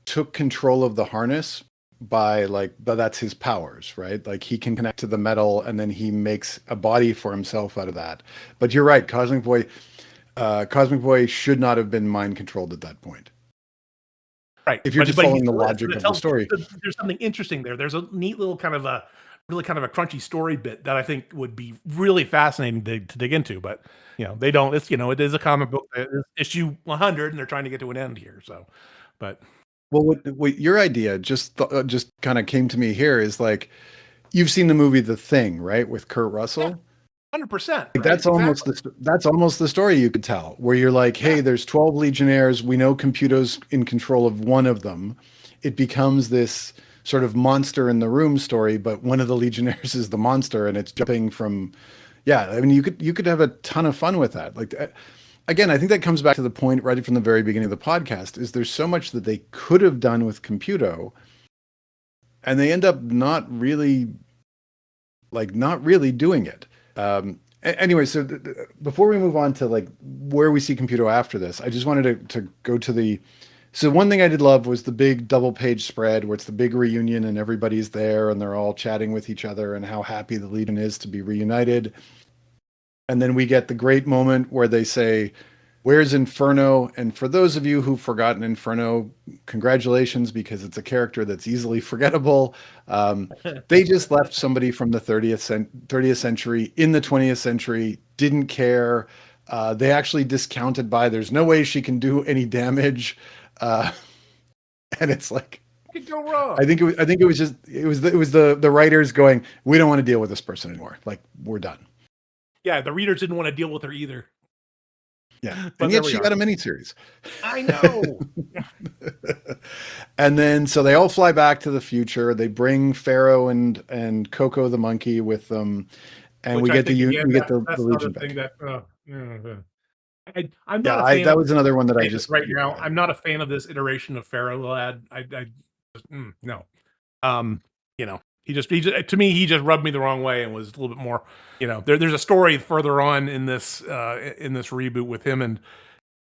took control of the harness but that's his powers, right? Like he can connect to the metal and then he makes a body for himself out of that. But you're right, Cosmic Boy should not have been mind controlled at that point. Right, If you're just but he following the still is. logic of the story. There's something interesting there. There's a neat little kind of a really kind of a crunchy story bit that I think would be really fascinating to dig into. But they don't. It is a comic book. It is issue 100, and they're trying to get to an end here. So, but Well, what your idea just kind of came to me here is like you've seen the movie The Thing, right, with Kurt yeah, Russell? 100%. Like Right, exactly. that's almost the story you could tell, where you're like, Yeah, hey, there's 12 Legionnaires. We know Computo's in control of one of them. It becomes this sort of monster in the room story, but one of the Legionnaires is the monster, and it's jumping from. Yeah, I mean, you could have a ton of fun with that. Like, again, I think that comes back to the point right from the very beginning of the podcast. Is there's so much that they could have done with Computo, and they end up not really doing it. Anyway, so before we move on to like where we see Computo after this, I just wanted to go to the So one thing I did love was the big double page spread where it's the big reunion and everybody's there and they're all chatting with each other and how happy the Legion is to be reunited. And then we get the great moment where they say, "Where's Inferno?" And for those of you who've forgotten Inferno, congratulations, because it's a character that's easily forgettable. They just left somebody from the 30th century in the 20th century, didn't care. They actually discounted by there's no way she can do any damage. Uh, and it's like, Could go wrong. I think it was the writers going, we don't want to deal with this person anymore. Like, we're done. Yeah, the readers didn't want to deal with her either. Yeah. But And yet she got a miniseries. I know. And then so they all fly back to the future. They bring Pharaoh and Coco the monkey with them, and Which we I get think, again, we get the that's another Legion back. thing that I'm not Yeah, a fan that of was another one that I this just right now. I'm not a fan of this iteration of Pharaoh lad. No. You know, he just to me he just rubbed me the wrong way and was a little bit more. There's a story further on in this reboot with him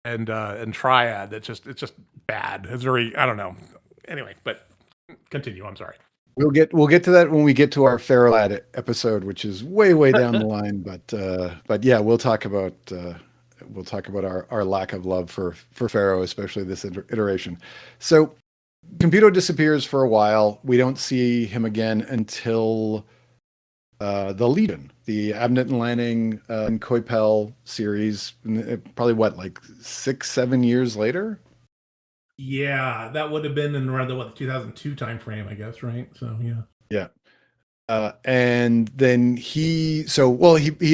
and Triad that's it's just bad. It's very, I don't know. Anyway, but continue. I'm sorry. we'll get to that when we get to our Pharaoh lad episode, which is way down the line. But yeah, we'll talk about our lack of love for Pharaoh, especially this iteration. So Computo disappears for a while. We don't see him again until the Legion, the Abnett and Lanning and Coipel series, probably what, like 6-7 years later? Yeah, that would have been in around the 2002 timeframe, I guess, right? So yeah. Yeah. And then he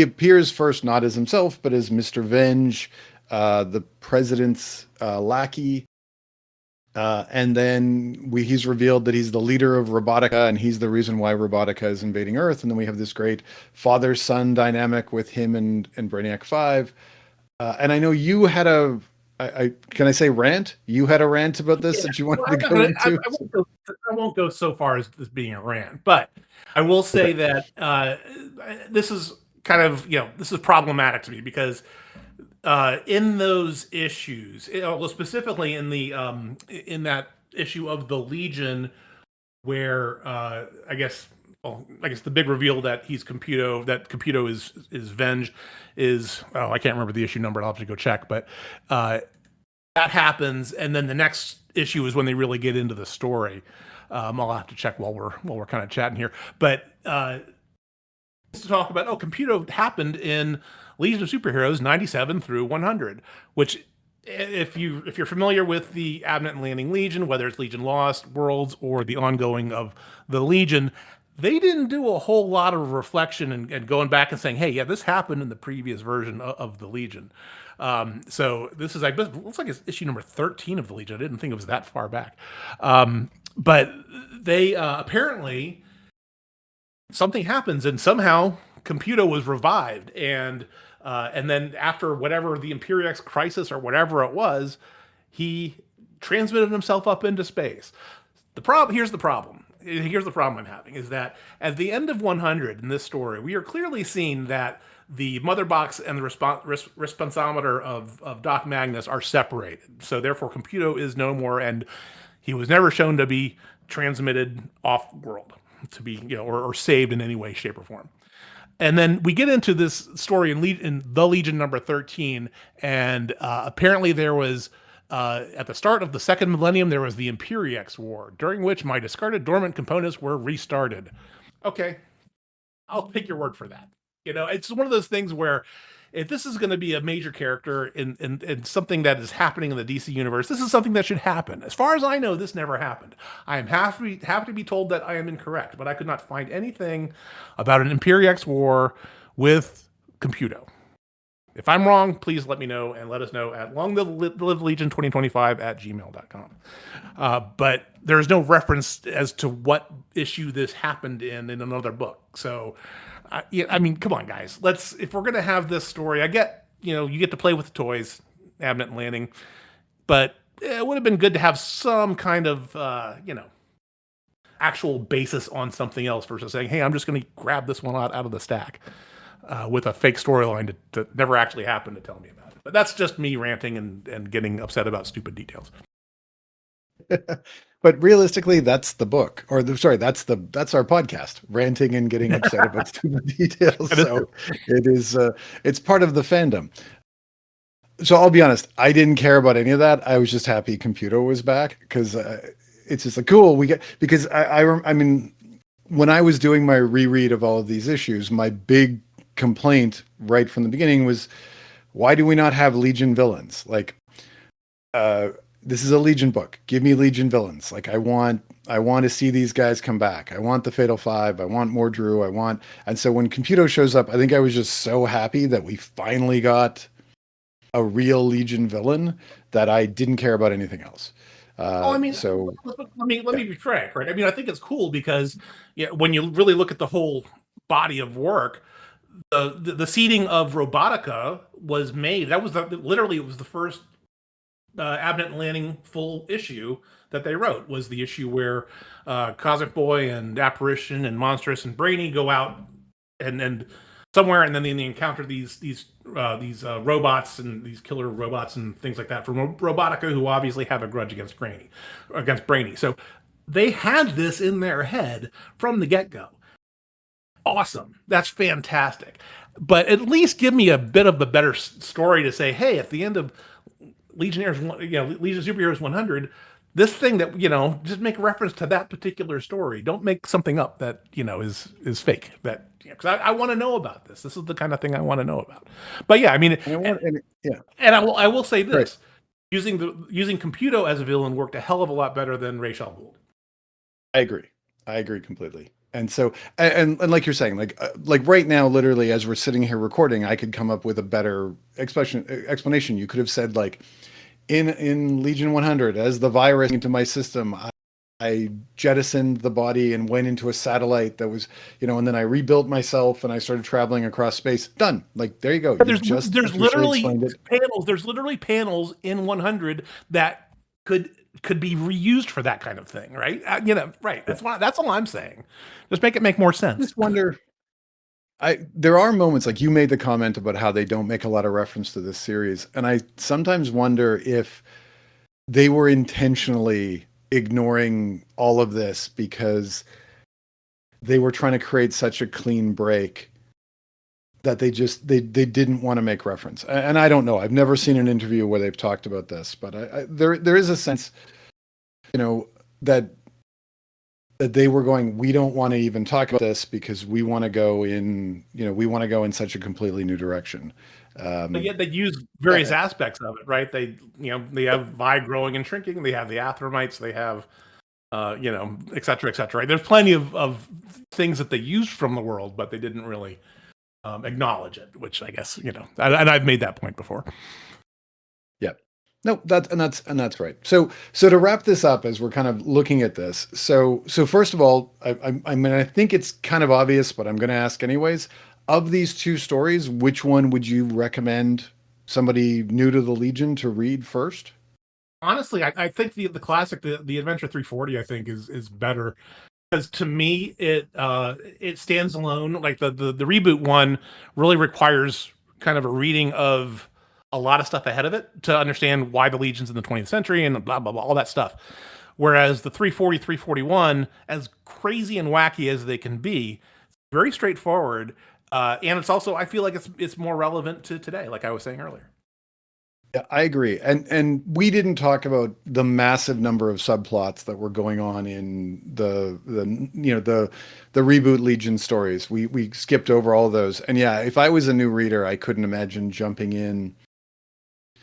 appears first not as himself, but as Mr. Venge, the president's lackey. And then he's revealed that he's the leader of Robotica, and he's the reason why Robotica is invading Earth. And then we have this great father-son dynamic with him and Brainiac 5. And I know you had can I say rant? You had a rant about this that you wanted to go into? I won't go so far as this being a rant, but I will say that this is kind of, this is problematic to me because in those issues, well, specifically in that issue of the Legion, where I guess the big reveal that he's Computo, that Computo is Venge, I can't remember the issue number. I'll have to go check, but that happens, and then the next issue is when they really get into the story. I'll have to check while we're kind of chatting here, but to talk about Computo happened in Legion of Superheroes 97 through 100, which if you're familiar with the Abnett and Lanning Legion, whether it's Legion Lost, Worlds, or the ongoing of the Legion, they didn't do a whole lot of reflection and going back and saying, hey, yeah, this happened in the previous version of the Legion. So this is, looks like it's issue number 13 of the Legion. I didn't think it was that far back. But they apparently something happens and somehow Computo was revived, and then after whatever the Imperiex crisis or whatever it was, he transmitted himself up into space. Here's the problem. Here's the problem I'm having is that at the end of 100 in this story, we are clearly seeing that the mother box and the responsometer of Doc Magnus are separated. So therefore, Computo is no more, and he was never shown to be transmitted off world to be, or saved in any way, shape, or form. And then we get into this story in the Legion number 13, and apparently there was, at the start of the second millennium, there was the Imperiex War, during which my discarded dormant components were restarted. Okay, I'll take your word for that. It's one of those things where if this is going to be a major character in something that is happening in the DC universe, this is something that should happen. As far as I know, this never happened. I am happy to be told that I am incorrect, but I could not find anything about an Imperiex war with Computo. If I'm wrong, please let me know and let us know at longlivelegion2025@gmail.com. But there's no reference as to what issue this happened in another book. So, I mean, come on, guys. If we're going to have this story, I get, you get to play with the toys, Abnett and Lanning, but it would have been good to have some kind of, actual basis on something else versus saying, hey, I'm just going to grab this one out of the stack. With a fake storyline that never actually happened to tell me about it. But that's just me ranting and getting upset about stupid details. But realistically, that's the book, or sorry, that's our podcast, ranting and getting upset about stupid details. That is true. So it is, it's part of the fandom. So I'll be honest, I didn't care about any of that. I was just happy Computo was back because it's just like cool. We get because I mean, when I was doing my reread of all of these issues, my big complaint right from the beginning was, why do we not have Legion villains? Like, uh, this is a Legion book. Give me Legion villains. Like, I want to see these guys come back. I want the Fatal Five. I want more Drew. And so when Computo shows up, I think I was just so happy that we finally got a real Legion villain that I didn't care about anything else. Oh, I mean, So let yeah, me be frank, right? I mean, I think it's cool because when you really look at the whole body of work, the seeding of Robotica was made. That was literally it was the first Abnett and Lanning full issue that they wrote. Was the issue where Cosmic Boy and Apparition and Monstrous and Brainy go out and somewhere, and then they encounter these robots and these killer robots and things like that from Robotica, who obviously have a grudge against Brainy. So they had this in their head from the get go. Awesome, that's fantastic. But at least give me a bit of the better story to say, hey, at the end of Legionnaires, Legion Superheroes 100, this thing that just make reference to that particular story. Don't make something up that is fake. That because I want to know about this. This is the kind of thing I want to know about. But yeah, I mean, yeah, and I will say right. this: using Computo as a villain worked a hell of a lot better than LSH Volume. I agree. I agree completely. And so, and like you're saying, like right now, literally, as we're sitting here recording, I could come up with a better explanation. You could have said like, in Legion 100, as the virus into my system, I jettisoned the body and went into a satellite that was, and then I rebuilt myself and I started traveling across space. Done. Like, there you go. There's literally panels. There's literally panels in 100 that could be reused for that kind of thing, right? Right. That's all I'm saying. Just make it make more sense. I just wonder. There are moments like you made the comment about how they don't make a lot of reference to this series, and I sometimes wonder if they were intentionally ignoring all of this because they were trying to create such a clean break that they didn't want to make reference. And I don't know. I've never seen an interview where they've talked about this, but there is a sense, that they were going, we don't want to even talk about this because we want to go in, such a completely new direction. But yet they use various aspects of it, right? They have Vi growing and shrinking. They have the Athramites. They have, et cetera, et cetera. Right? There's plenty of things that they used from the world, but they didn't really acknowledge it, which I guess, and I've made that point before. Yeah. No, that's right. So to wrap this up, as we're kind of looking at this, so first of all, I mean, I think it's kind of obvious, but I'm going to ask anyways. Of these two stories, which one would you recommend somebody new to the Legion to read first? Honestly, I think the classic, the Adventure 340, I think is better because to me it stands alone. Like the reboot one really requires kind of a reading of a lot of stuff ahead of it to understand why the Legion's in the 20th century and blah blah blah, all that stuff. Whereas the 340, 341, as crazy and wacky as they can be, very straightforward. And it's also, I feel like it's more relevant to today, like I was saying earlier. Yeah, I agree. And we didn't talk about the massive number of subplots that were going on in the reboot Legion stories. We skipped over all those. And yeah, if I was a new reader, I couldn't imagine jumping in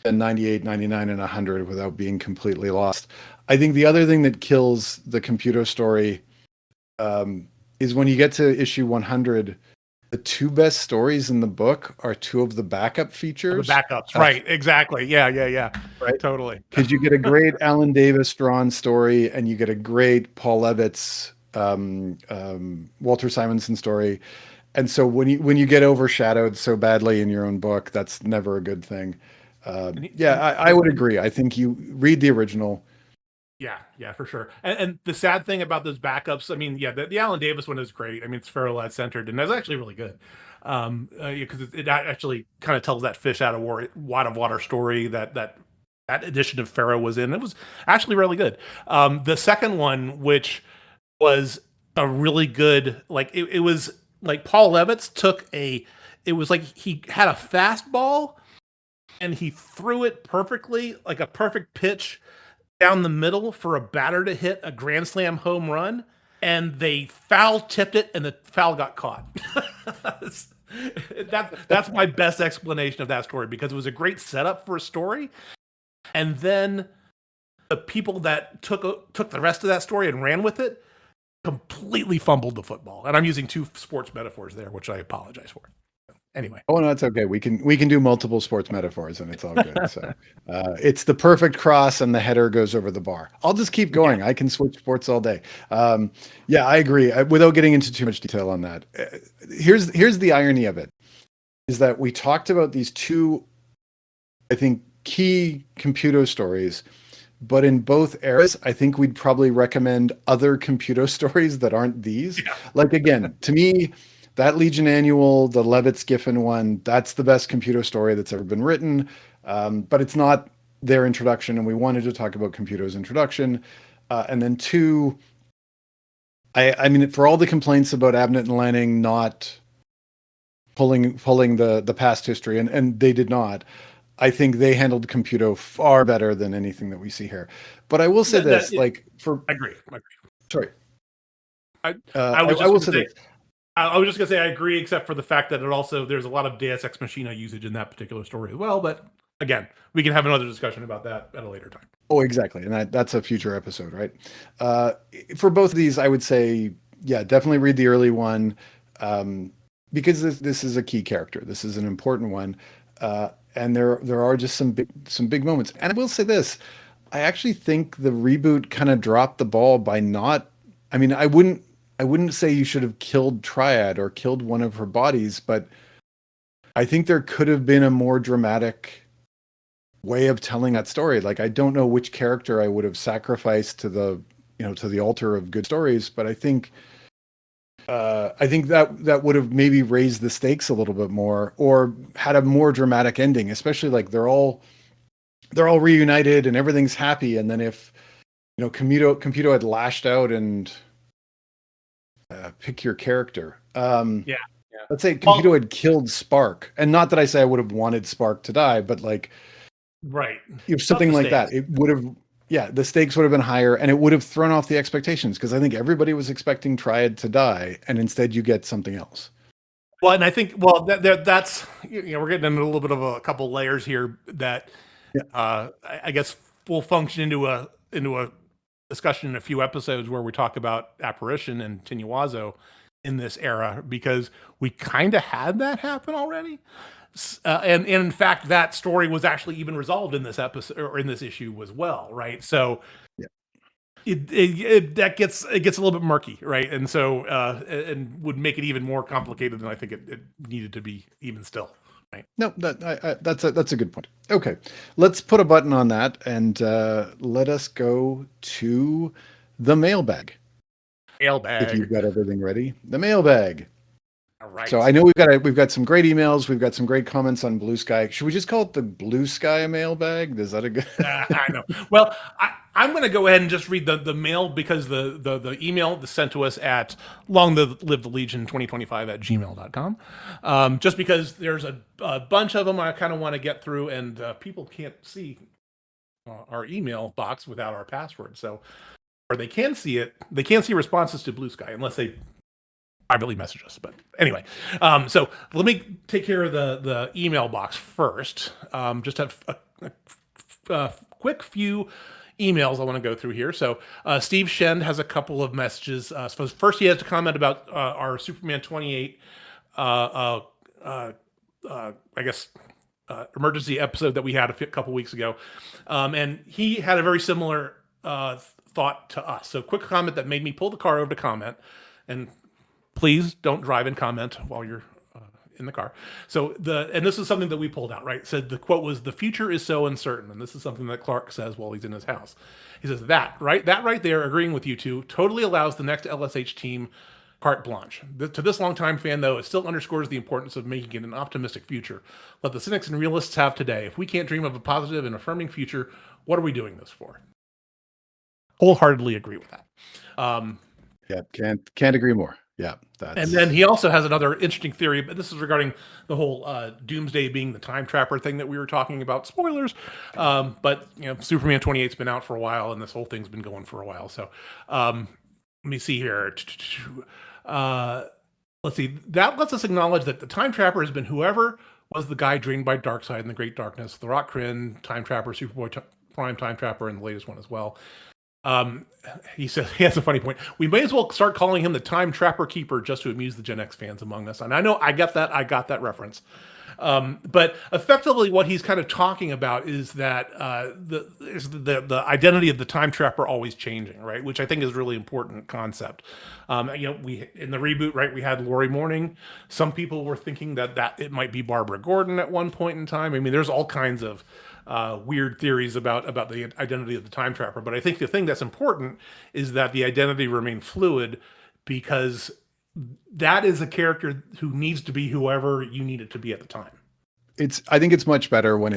98, 99, and 100 without being completely lost. I think the other thing that kills the Computo story is when you get to issue 100, the two best stories in the book are two of the backup features. The backups, right? Exactly. Yeah. Right. Totally. Because you get a great Alan Davis drawn story, and you get a great Paul Levitz, Walter Simonson story. And so when you get overshadowed so badly in your own book, that's never a good thing. I would agree. I think you read the original. Yeah, for sure. And the sad thing about those backups, I mean, the Alan Davis one is great. I mean, it's Ferro Lad centered, and that's actually really good. Because it actually kind of tells that fish out of water story that that edition of Pharaoh was in. It was actually really good. The second one, which was a really good, like it was like Paul Levitz took it was like he had a fastball and he threw it perfectly, like a perfect pitch down the middle for a batter to hit a grand slam home run, and they foul tipped it, and the foul got caught. That's my best explanation of that story, because it was a great setup for a story, and then the people that took the rest of that story and ran with it completely fumbled the football. And I'm using two sports metaphors there, which I apologize for. Anyway. Oh no, it's okay. We can do multiple sports metaphors and it's all good. So it's the perfect cross and the header goes over the bar. I'll just keep going. I can switch sports all day. Yeah, I agree. Without getting into too much detail on that, here's the irony of it, is that we talked about these two, I think, key Computo stories, but in both eras, I think we'd probably recommend other Computo stories that aren't these. Yeah. Like, again, to me, that Legion Annual, the Levitz Giffen one, that's the best Computo story that's ever been written. But it's not their introduction, and we wanted to talk about Computo's introduction. And then two, I mean, for all the complaints about Abnett and Lanning not pulling the past history, and they did not, I think they handled Computo far better than anything that we see here. But I will say this, like, I agree. Sorry. I will say this. I was just gonna say I agree, except for the fact that there's a lot of Deus Ex Machina usage in that particular story as well. But again, we can have another discussion about that at a later time. Oh, exactly, and that's a future episode, right? For both of these, I would say, yeah, definitely read the early one, because this is a key character. This is an important one, and there are just some big moments. And I will say this: I actually think the reboot kind of dropped the ball by not. I mean, I wouldn't say you should have killed Triad or killed one of her bodies, but I think there could have been a more dramatic way of telling that story. Like, I don't know which character I would have sacrificed to the altar of good stories, but I think that would have maybe raised the stakes a little bit more, or had a more dramatic ending, especially like they're all reunited and everything's happy. And then if, Computo had lashed out and pick your character. Yeah. Let's say Computo had killed Spark, and not that I say I would have wanted Spark to die, but like, right, if something like that, it would have, the stakes would have been higher, and it would have thrown off the expectations, because I think everybody was expecting Triad to die, and instead you get something else. Well, and I think that's we're getting into a little bit of a couple layers here that I guess will function into a discussion in a few episodes where we talk about Apparition and Tinuazo in this era, because we kind of had that happen already. And in fact, that story was actually even resolved in this episode, or in this issue as well, right? So that gets a little bit murky, right? And so and would make it even more complicated than I think it needed to be, even still. Right? No, that's a good point. Okay, let's put a button on that and let us go to the mailbag. Mailbag. If you've got everything ready, the mailbag. All right. So I know we've got some great emails. We've got some great comments on Blue Sky. Should we just call it the Blue Sky mailbag? Is that a good? I know. Well, I'm going to go ahead and just read the mail, because the email is sent to us at longlive2025@gmail.com. Just because there's a bunch of them I kind of want to get through, and people can't see our email box without our password. So, or they can see it. They can't see responses to Blue Sky unless they privately message us. But anyway, so let me take care of the email box first. Just have a quick few emails I want to go through here. So Steve Shend has a couple of messages. So first, he has to comment about our Superman 28 I guess emergency episode that we had a couple weeks ago, and he had a very similar thought to us. So quick comment that made me pull the car over to comment, and please don't drive and comment while you're in the car. So and this is something that we pulled out, right? Said the quote was, "The future is so uncertain," and this is something that Clark says while he's in his house. He says that right there, agreeing with you two, totally allows the next LSH team carte blanche. To this longtime fan, though, it still underscores the importance of making it an optimistic future. Let the cynics and realists have today. If we can't dream of a positive and affirming future, what are we doing this for? Wholeheartedly agree with that. Yeah, can't agree more. Yeah, and then he also has another interesting theory, but this is regarding the whole Doomsday being the time trapper thing that we were talking about. Spoilers, but Superman 28's been out for a while, and this whole thing's been going for a while. So let me see here. Let's see. That lets us acknowledge that the time trapper has been whoever was the guy drained by Darkseid in the Great Darkness. The Rock Kryn, Time Trapper, Superboy, Prime Time Trapper, and the latest one as well. He says he has a funny point. We may as well start calling him the Time Trapper Keeper just to amuse the Gen X fans among us. And I know I got that reference. But effectively, what he's kind of talking about is that the identity of the time trapper always changing, right? Which I think is a really important concept. We in the reboot, right? We had Lori Morning. Some people were thinking that it might be Barbara Gordon at one point in time. I mean, there's all kinds of weird theories about the identity of the time trapper. But I think the thing that's important is that the identity remain fluid, because that is a character who needs to be whoever you need it to be at the time. I think it's much better when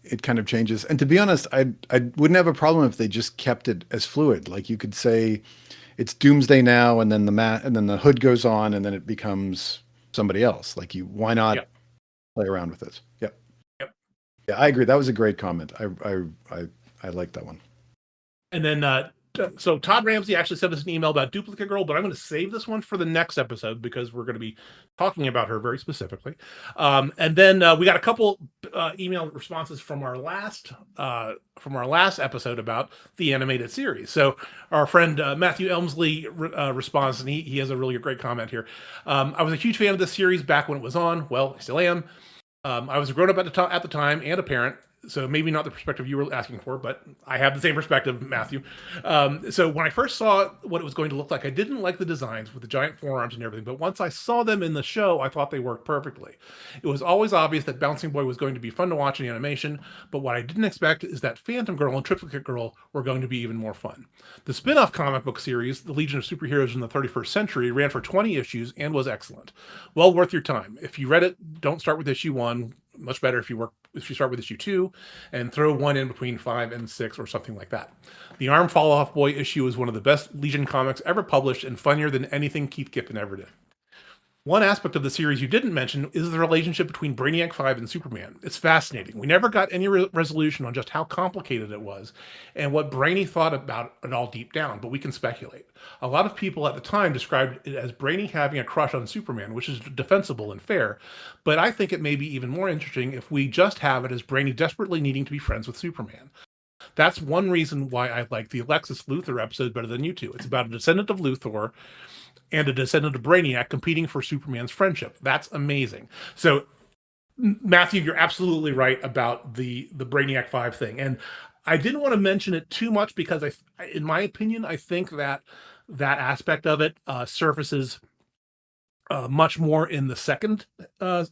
it kind of changes. And to be honest, I wouldn't have a problem if they just kept it as fluid. Like you could say it's Doomsday now, and then the hood goes on, and then it becomes somebody else. Like why not play around with this? Yep. Yeah, I agree. That was a great comment. I like that one. And then so Todd Ramsey actually sent us an email about Duplicate Girl, but I'm going to save this one for the next episode because we're going to be talking about her very specifically. And then we got a couple email responses from our last episode about the animated series. So our friend Matthew Elmsley responds, and he has a really great comment here. I was a huge fan of this series back when it was on. Well, I still am. I was a grown-up at the time and a parent, so maybe not the perspective you were asking for, but I have the same perspective, Matthew. So when I first saw what it was going to look like, I didn't like the designs with the giant forearms and everything, but once I saw them in the show, I thought they worked perfectly. It was always obvious that Bouncing Boy was going to be fun to watch in animation, but what I didn't expect is that Phantom Girl and Triplicate Girl were going to be even more fun. The spin-off comic book series, The Legion of Superheroes in the 31st Century, ran for 20 issues and was excellent. Well worth your time. If you read it, don't start with issue 1. Much better if you start with issue 2 and throw one in between 5 and 6 or something like that. The Arm Fall Off Boy issue is one of the best Legion comics ever published and funnier than anything Keith Giffen ever did. One aspect of the series you didn't mention is the relationship between Brainiac 5 and Superman. It's fascinating. We never got any resolution on just how complicated it was and what Brainy thought about it all deep down, but we can speculate. A lot of people at the time described it as Brainy having a crush on Superman, which is defensible and fair, but I think it may be even more interesting if we just have it as Brainy desperately needing to be friends with Superman. That's one reason why I like the Alexis Luthor episode better than you two. It's about a descendant of Luthor and a descendant of Brainiac competing for Superman's friendship. That's amazing. So, Matthew, you're absolutely right about the Brainiac 5 thing. And I didn't want to mention it too much because, in my opinion, I think that aspect of it surfaces much more in the second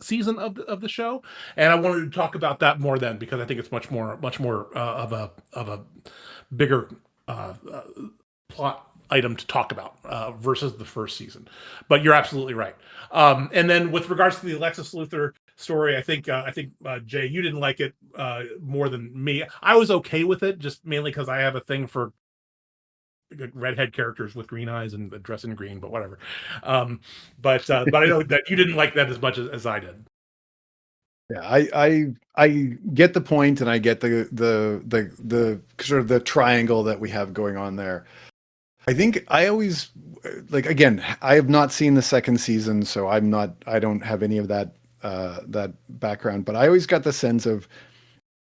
season of the show. And I wanted to talk about that more then because I think it's much more of a bigger plot item to talk about versus the first season. But you're absolutely right. And then with regards to the Alexis Luthor story, I think Jay, you didn't like it more than me. I was okay with it, just mainly because I have a thing for redhead characters with green eyes and dressing green, but whatever. But I know that you didn't like that as much as I did. Yeah, I get the point, and I get the sort of the triangle that we have going on there. I think I always again, I have not seen the second season, so I don't have any of that background, but I always got the sense of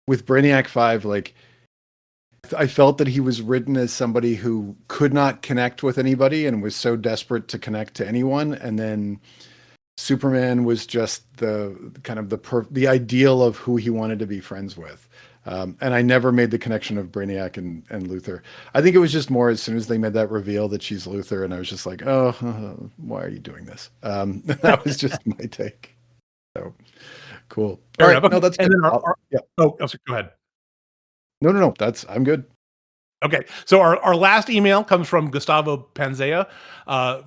with Brainiac 5, I felt that he was written as somebody who could not connect with anybody and was so desperate to connect to anyone, and then Superman was just the kind of the ideal of who he wanted to be friends with. And I never made the connection of Brainiac and Luthor. I think it was just more as soon as they made that reveal that she's Luthor, and I was just like, oh, why are you doing this? That was just my take. So cool. All right, no, that's good. Yeah. Oh, go ahead. No, I'm good. Okay, so our last email comes from Gustavo Panzea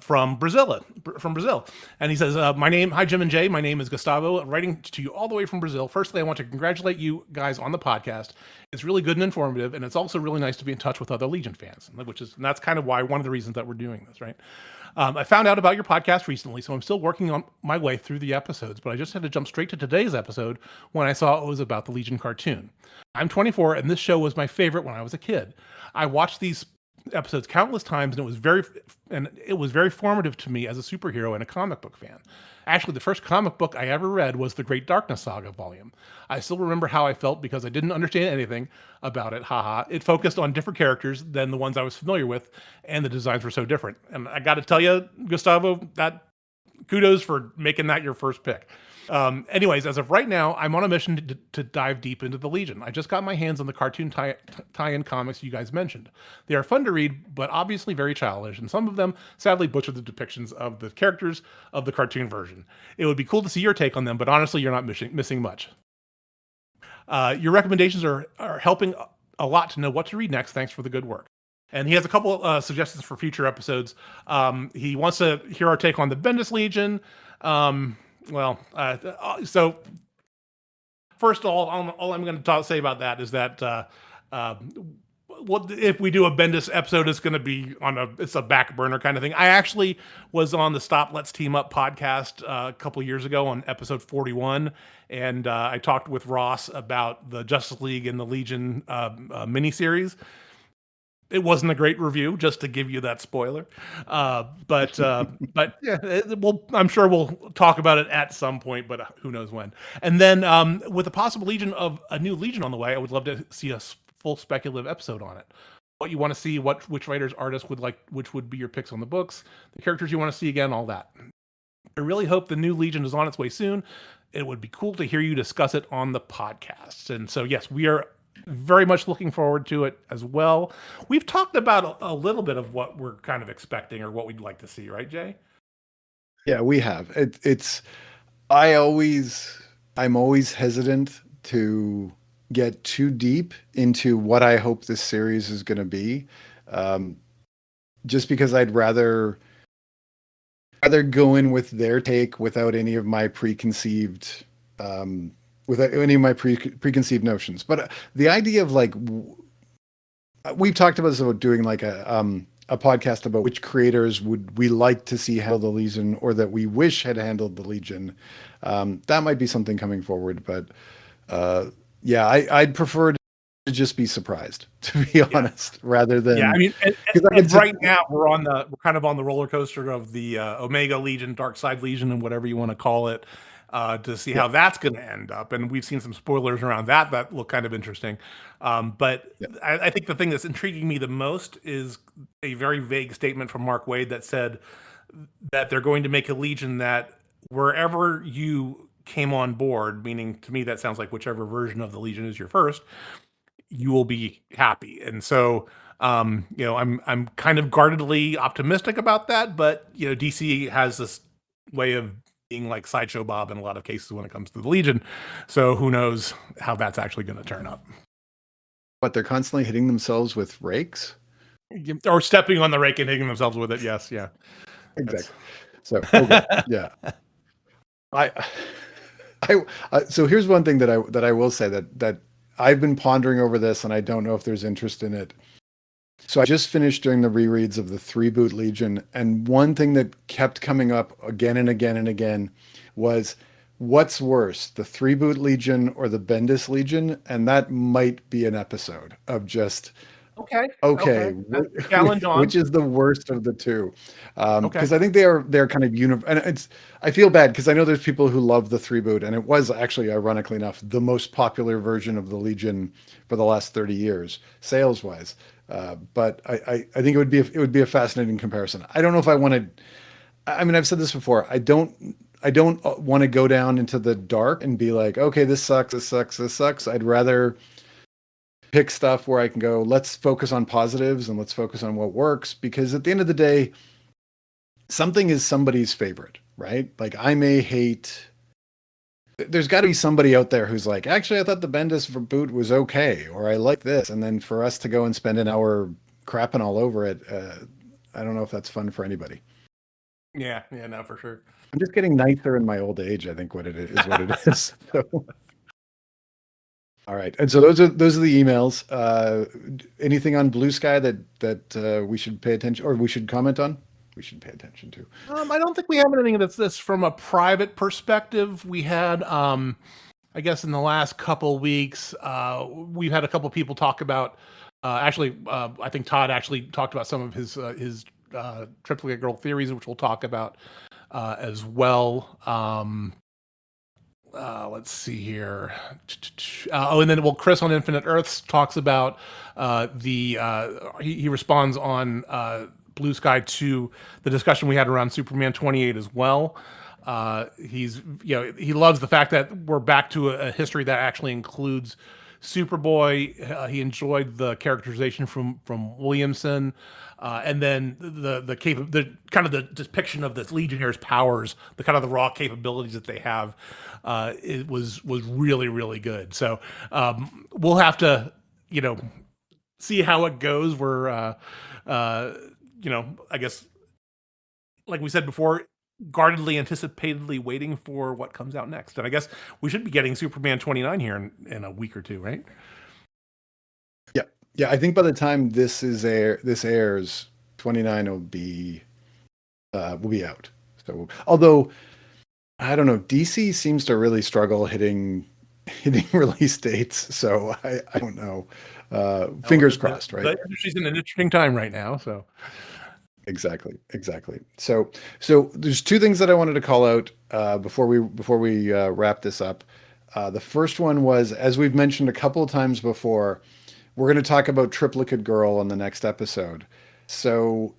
from Brazil, and he says, hi Jim and Jay, my name is Gustavo, writing to you all the way from Brazil. Firstly, I want to congratulate you guys on the podcast. It's really good and informative, and it's also really nice to be in touch with other Legion fans, and that's kind of why one of the reasons that we're doing this, right? I found out about your podcast recently, so I'm still working on my way through the episodes, but I just had to jump straight to today's episode when I saw it was about the Legion cartoon. I'm 24, and this show was my favorite when I was a kid. I watched these episodes countless times, and it was very formative to me as a superhero and a comic book fan. Actually, the first comic book I ever read was the Great Darkness Saga volume. I still remember how I felt because I didn't understand anything about it. Haha. It focused on different characters than the ones I was familiar with, and the designs were so different. And I got to tell you, Gustavo, that kudos for making that your first pick. Anyways, as of right now, I'm on a mission to dive deep into the Legion. I just got my hands on the cartoon tie-in comics you guys mentioned. They are fun to read, but obviously very childish, and some of them sadly butcher the depictions of the characters of the cartoon version. It would be cool to see your take on them, but honestly, you're not missing much. Your recommendations are helping a lot to know what to read next. Thanks for the good work. And he has a couple suggestions for future episodes. He wants to hear our take on the Bendis Legion. So first of all I'm going to say about that is that if we do a Bendis episode, it's going to be it's a back burner kind of thing. I actually was on the Stop Let's Team Up podcast a couple years ago on episode 41, and I talked with Ross about the Justice League and the Legion miniseries. It wasn't a great review, just to give you that spoiler. But yeah, I'm sure we'll talk about it at some point, but who knows when. And then with a possible a new Legion on the way, I would love to see a full speculative episode on it. What you want to see, which writers, artists would like, which would be your picks on the books, the characters you want to see again, all that. I really hope the new Legion is on its way soon. It would be cool to hear you discuss it on the podcast. And so, yes, we are very much looking forward to it as well. We've talked about a little bit of what we're kind of expecting or what we'd like to see, right, Jay? Yeah, we have. I'm always hesitant to get too deep into what I hope this series is going to be, just because I'd rather go in with their take without any of my preconceived notions. But the idea of we've talked about this, about doing like a podcast about which creators would we like to see handle the Legion, or that we wish had handled the Legion. That might be something coming forward, but yeah, I'd prefer to just be surprised, to be honest, rather than. Yeah, I mean, right now we're kind of on the roller coaster of the Omega Legion, Dark Side Legion, and whatever you want to call it, to see how that's going to end up. And we've seen some spoilers around that look kind of interesting. But I think the thing that's intriguing me the most is a very vague statement from Mark Waid that said that they're going to make a Legion that wherever you came on board, meaning to me that sounds like whichever version of the Legion is your first, you will be happy. And so I'm kind of guardedly optimistic about that, but DC has this way of being like Sideshow Bob in a lot of cases when it comes to the Legion. So who knows how that's actually going to turn up. But they're constantly hitting themselves with rakes? Or stepping on the rake and hitting themselves with it. Yes, yeah. Exactly. So, okay. Yeah. So here's one thing that I will say that I've been pondering over this, and I don't know if there's interest in it. So I just finished doing the rereads of the 3-boot Legion, and one thing that kept coming up again and again and again was, what's worse, the 3-boot Legion or the Bendis Legion? And that might be an episode of just okay. Which is the worst of the two? Because I think they're kind of and I feel bad because I know there's people who love the 3-boot, and it was actually, ironically enough, the most popular version of the Legion for the last 30 years, sales wise. But I think it would be a fascinating comparison. I don't know if I want to. I mean, I've said this before. I don't want to go down into the dark and be like, okay, this sucks, this sucks, this sucks. I'd rather pick stuff where I can go, let's focus on positives and let's focus on what works, because at the end of the day, something is somebody's favorite, right? Like I may hate there's got to be somebody out there who's like, actually, I thought the Bendis reboot was okay, or I like this, and then for us to go and spend an hour crapping all over it, I don't know if that's fun for anybody. Yeah, no, for sure. I'm just getting nicer in my old age, I think what it is what it is. So, all right. And so those are the emails. Anything on Blue Sky that we should pay attention or we should comment on? We should pay attention to. I don't think we have anything that's from a private perspective. We had, I guess, in the last couple weeks, we've had a couple people talk about. I think Todd actually talked about some of his triplicate girl theories, which we'll talk about as well. Let's see here. And then Chris on Infinite Earths talks about he responds on Blue Sky to the discussion we had around Superman 28 as well. He loves the fact that we're back to a history that actually includes Superboy. He enjoyed the characterization from Williamson, and then the kind of the depiction of the Legionnaires' powers, the kind of the raw capabilities that they have. It was really, really good. So we'll have to see how it goes. We're I guess, like we said before, guardedly, anticipatedly waiting for what comes out next. And I guess we should be getting Superman 29 here in a week or two, right? Yeah. Yeah. I think by the time this airs, 29 will be out. So, although I don't know, DC seems to really struggle hitting release dates. So I don't know. Fingers crossed, right? The industry's in an interesting time right now. So exactly. So there's two things that I wanted to call out before we wrap this up. The first one was, as we've mentioned a couple of times before, we're going to talk about Triplicate Girl on the next episode. So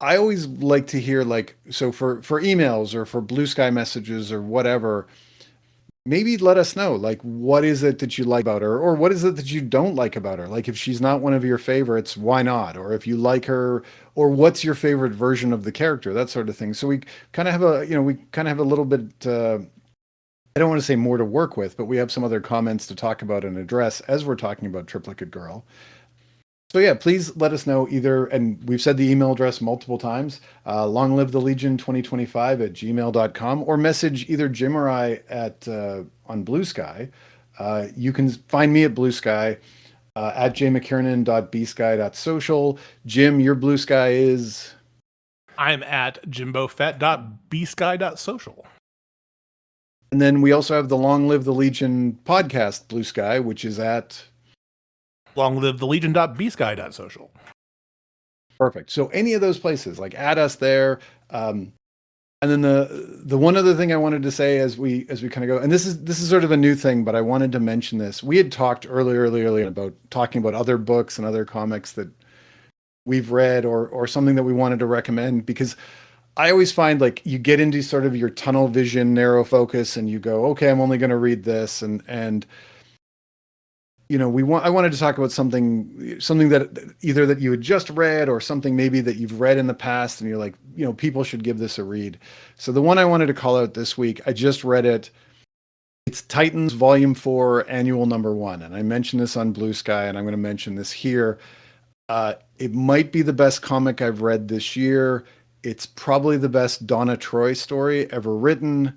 I always like to hear, so for emails or for Blue Sky messages or whatever, maybe let us know, what is it that you like about her, or what is it that you don't like about her? Like, if she's not one of your favorites, why not? Or if you like her, or what's your favorite version of the character, that sort of thing. So we kind of have a little bit, I don't want to say more to work with, but we have some other comments to talk about and address as we're talking about Triplicate Girl. So yeah, please let us know either, and we've said the email address multiple times, longlivethelegion2025@gmail.com, or message either Jim or I on Blue Sky. You can find me at Blue Sky, at jmckiernan.bsky.social. Jim, your Blue Sky is? I'm at jimbofett.bsky.social. And then we also have the Long Live the Legion podcast, Blue Sky, which is at longlivethelegion.bsky.social. Perfect. So any of those places, add us there. And then the one other thing I wanted to say as we kind of go, and this is sort of a new thing, but I wanted to mention this. We had talked early about talking about other books and other comics that we've read or something that we wanted to recommend, because I always find you get into sort of your tunnel vision, narrow focus, and you go, okay, I'm only going to read this, and I wanted to talk about something that either that you had just read or something maybe that you've read in the past and you're like, people should give this a read. So the one I wanted to call out this week, I just read it. It's Titans Volume 4, Annual Number 1. And I mentioned this on Blue Sky, and I'm going to mention this here. It might be the best comic I've read this year. It's probably the best Donna Troy story ever written.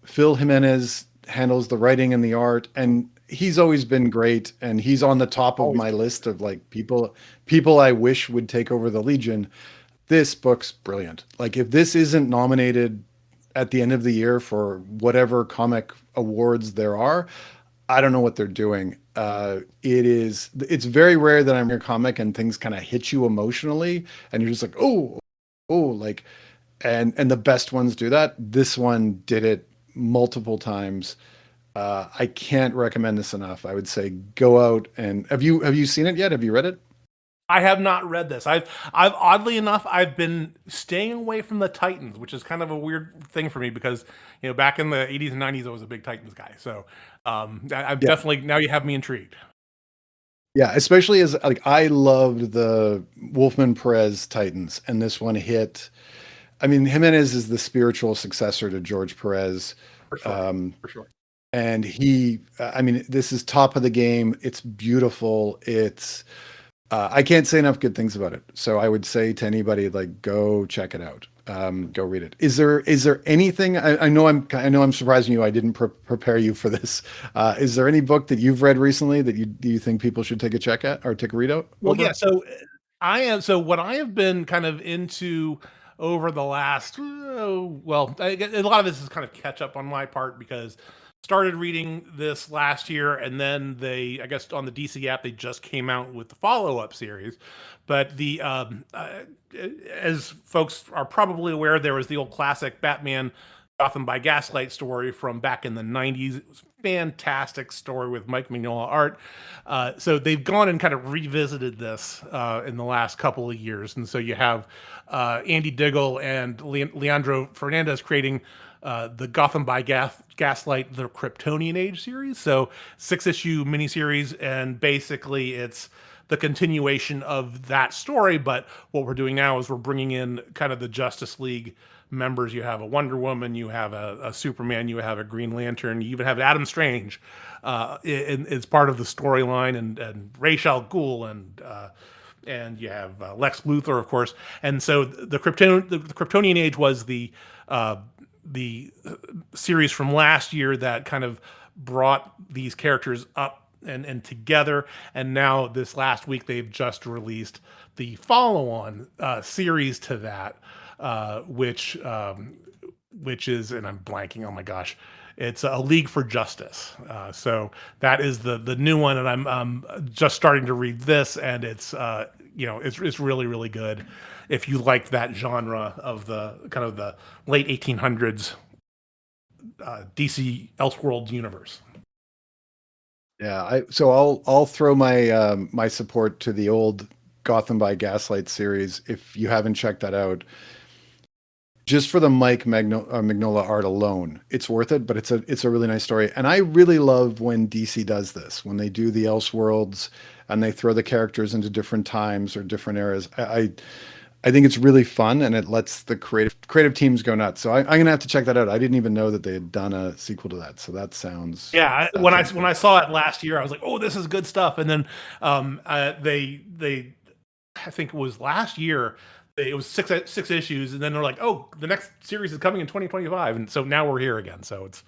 Phil Jimenez handles the writing and the art, and he's always been great, and he's on the top of my list of people I wish would take over the Legion. This book's brilliant. If this isn't nominated at the end of the year for whatever comic awards there are, I don't know what they're doing. It's very rare that I'm in a comic and things kind of hit you emotionally and you're just like, oh, and the best ones do that. This one did it multiple times. I can't recommend this enough. I would say go out and have you seen it yet? Have you read it? I have not read this. I've oddly enough, I've been staying away from the Titans, which is kind of a weird thing for me because back in the 80s and 90s I was a big Titans guy. So definitely, now you have me intrigued. Yeah, especially as I loved the Wolfman Perez Titans, and this one hit. I mean, Jimenez is the spiritual successor to George Perez. For sure. For sure. And I mean, this is top of the game. It's beautiful. I can't say enough good things about it. So I would say to anybody, like, go check it out. Go read it. Is there anything? I know I'm surprising you. I didn't prepare you for this. Is there any book that you've read recently that you think people should take a check at or take a read out Well, over? yeah. So what I have been kind of into over the last, a lot of this is kind of catch up on my part because started reading this last year, and then I guess on the DC app, they just came out with the follow up series. But as folks are probably aware, there was the old classic Batman Gotham by Gaslight story from back in the 90s. It was a fantastic story with Mike Mignola art. So they've gone and kind of revisited this in the last couple of years. And so you have Andy Diggle and Leandro Fernandez creating the Gotham by Gaslight, the Kryptonian Age series. So 6-issue miniseries, and basically it's the continuation of that story. But what we're doing now is we're bringing in kind of the Justice League members. You have a Wonder Woman, you have a Superman, you have a Green Lantern, you even have Adam Strange. It's part of the storyline, and Ra's al Ghul, and you have Lex Luthor, of course. And so the Kryptonian Age was the series from last year that kind of brought these characters up and together. And now this last week they've just released the follow-on series to that, which is, and I'm blanking. Oh my gosh, it's A League for Justice. So that is the new one, and I'm just starting to read this, and it's really really good. If you like that genre of the kind of the late 1800s DC Elseworlds universe. Yeah, so I'll throw my support to the old Gotham by Gaslight series if you haven't checked that out. Just for the Mignola art alone, it's worth it. But it's a really nice story, and I really love when DC does this, when they do the Elseworlds and they throw the characters into different times or different eras. I think it's really fun, and it lets the creative teams go nuts. So I'm gonna have to check that out. I didn't even know that they had done a sequel to that. So that sounds Yeah, that when sounds I good. saw it last year, I was like, "Oh, this is good stuff." And then they I think it was last year. It was six issues, and then they're like, "Oh, the next series is coming in 2025," and so now we're here again. So it's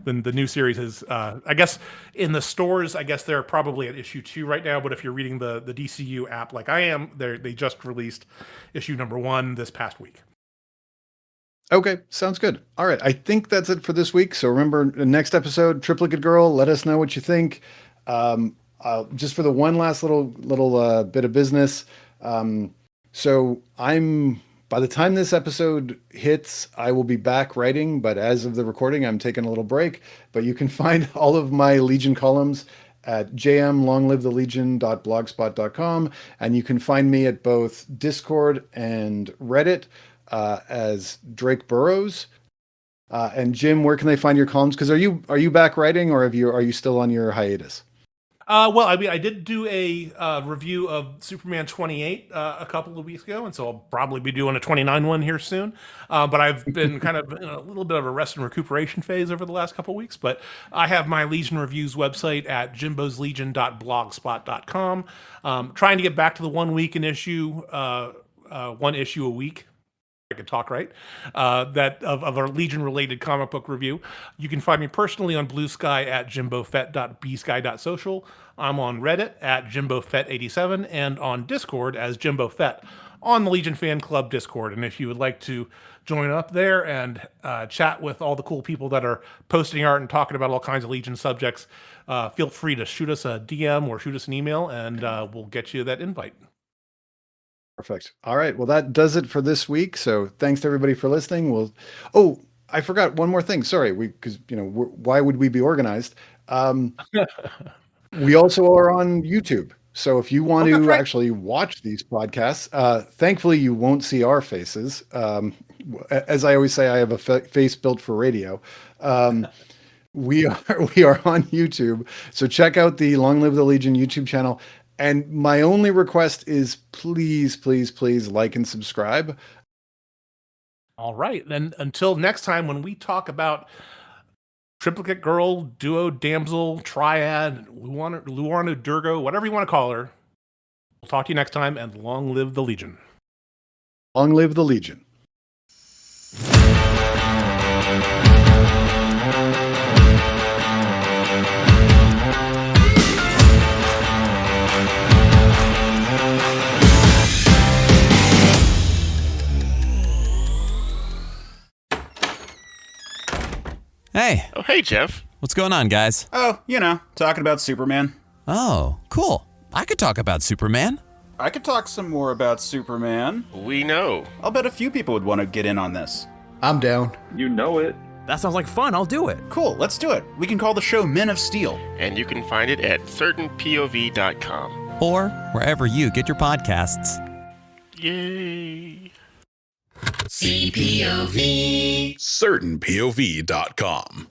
the new series is, I guess, in the stores. I guess they're probably at issue 2 right now. But if you're reading the DCU app like I am, they just released issue number 1 this past week. Okay, sounds good. All right, I think that's it for this week. So remember, the next episode, Triplicate Girl. Let us know what you think. Just for the one last little bit of business. So by the time this episode hits, I will be back writing. But as of the recording, I'm taking a little break. But you can find all of my Legion columns at jmlonglivethelegion.blogspot.com, and you can find me at both Discord and Reddit as Drake Burrows. And Jim, where can they find your columns? Because are you back writing, or are you still on your hiatus? Well, I mean, I did do a review of Superman 28 a couple of weeks ago, and so I'll probably be doing a 29 one here soon. But I've been kind of in a little bit of a rest and recuperation phase over the last couple of weeks. But I have my Legion Reviews website at jimboslegion.blogspot.com. Trying to get back to the 1 week in issue, 1 issue a week. I could talk right, that of our Legion related comic book review. You can find me personally on Blue Sky at jimbofett.bsky.social. I'm on Reddit at jimbofett87 and on Discord as jimbofett on the Legion Fan Club Discord. And if you would like to join up there and chat with all the cool people that are posting art and talking about all kinds of Legion subjects, feel free to shoot us a DM or shoot us an email, and we'll get you that invite. Perfect. All right. Well, that does it for this week. So thanks to everybody for listening. I forgot one more thing. Sorry. Because, why would we be organized? We also are on YouTube. So if you want Oh, that's to right. actually watch these podcasts, thankfully you won't see our faces. As I always say, I have a face built for radio. We are we are on YouTube. So check out the Long Live the Legion YouTube channel. And my only request is please, please, please like and subscribe. All right. Then until next time, when we talk about triplicate girl, duo, damsel, triad, Luarna Durgo, whatever you want to call her. We'll talk to you next time, and long live the Legion. Long live the Legion. Hey. Oh, hey, Jeff. What's going on, guys? Oh, talking about Superman. Oh, cool. I could talk about Superman. I could talk some more about Superman. We know. I'll bet a few people would want to get in on this. I'm down. You know it. That sounds like fun. I'll do it. Cool, let's do it. We can call the show Men of Steel. And you can find it at certainpov.com. Or wherever you get your podcasts. Yay. CPOV. certainpov.com.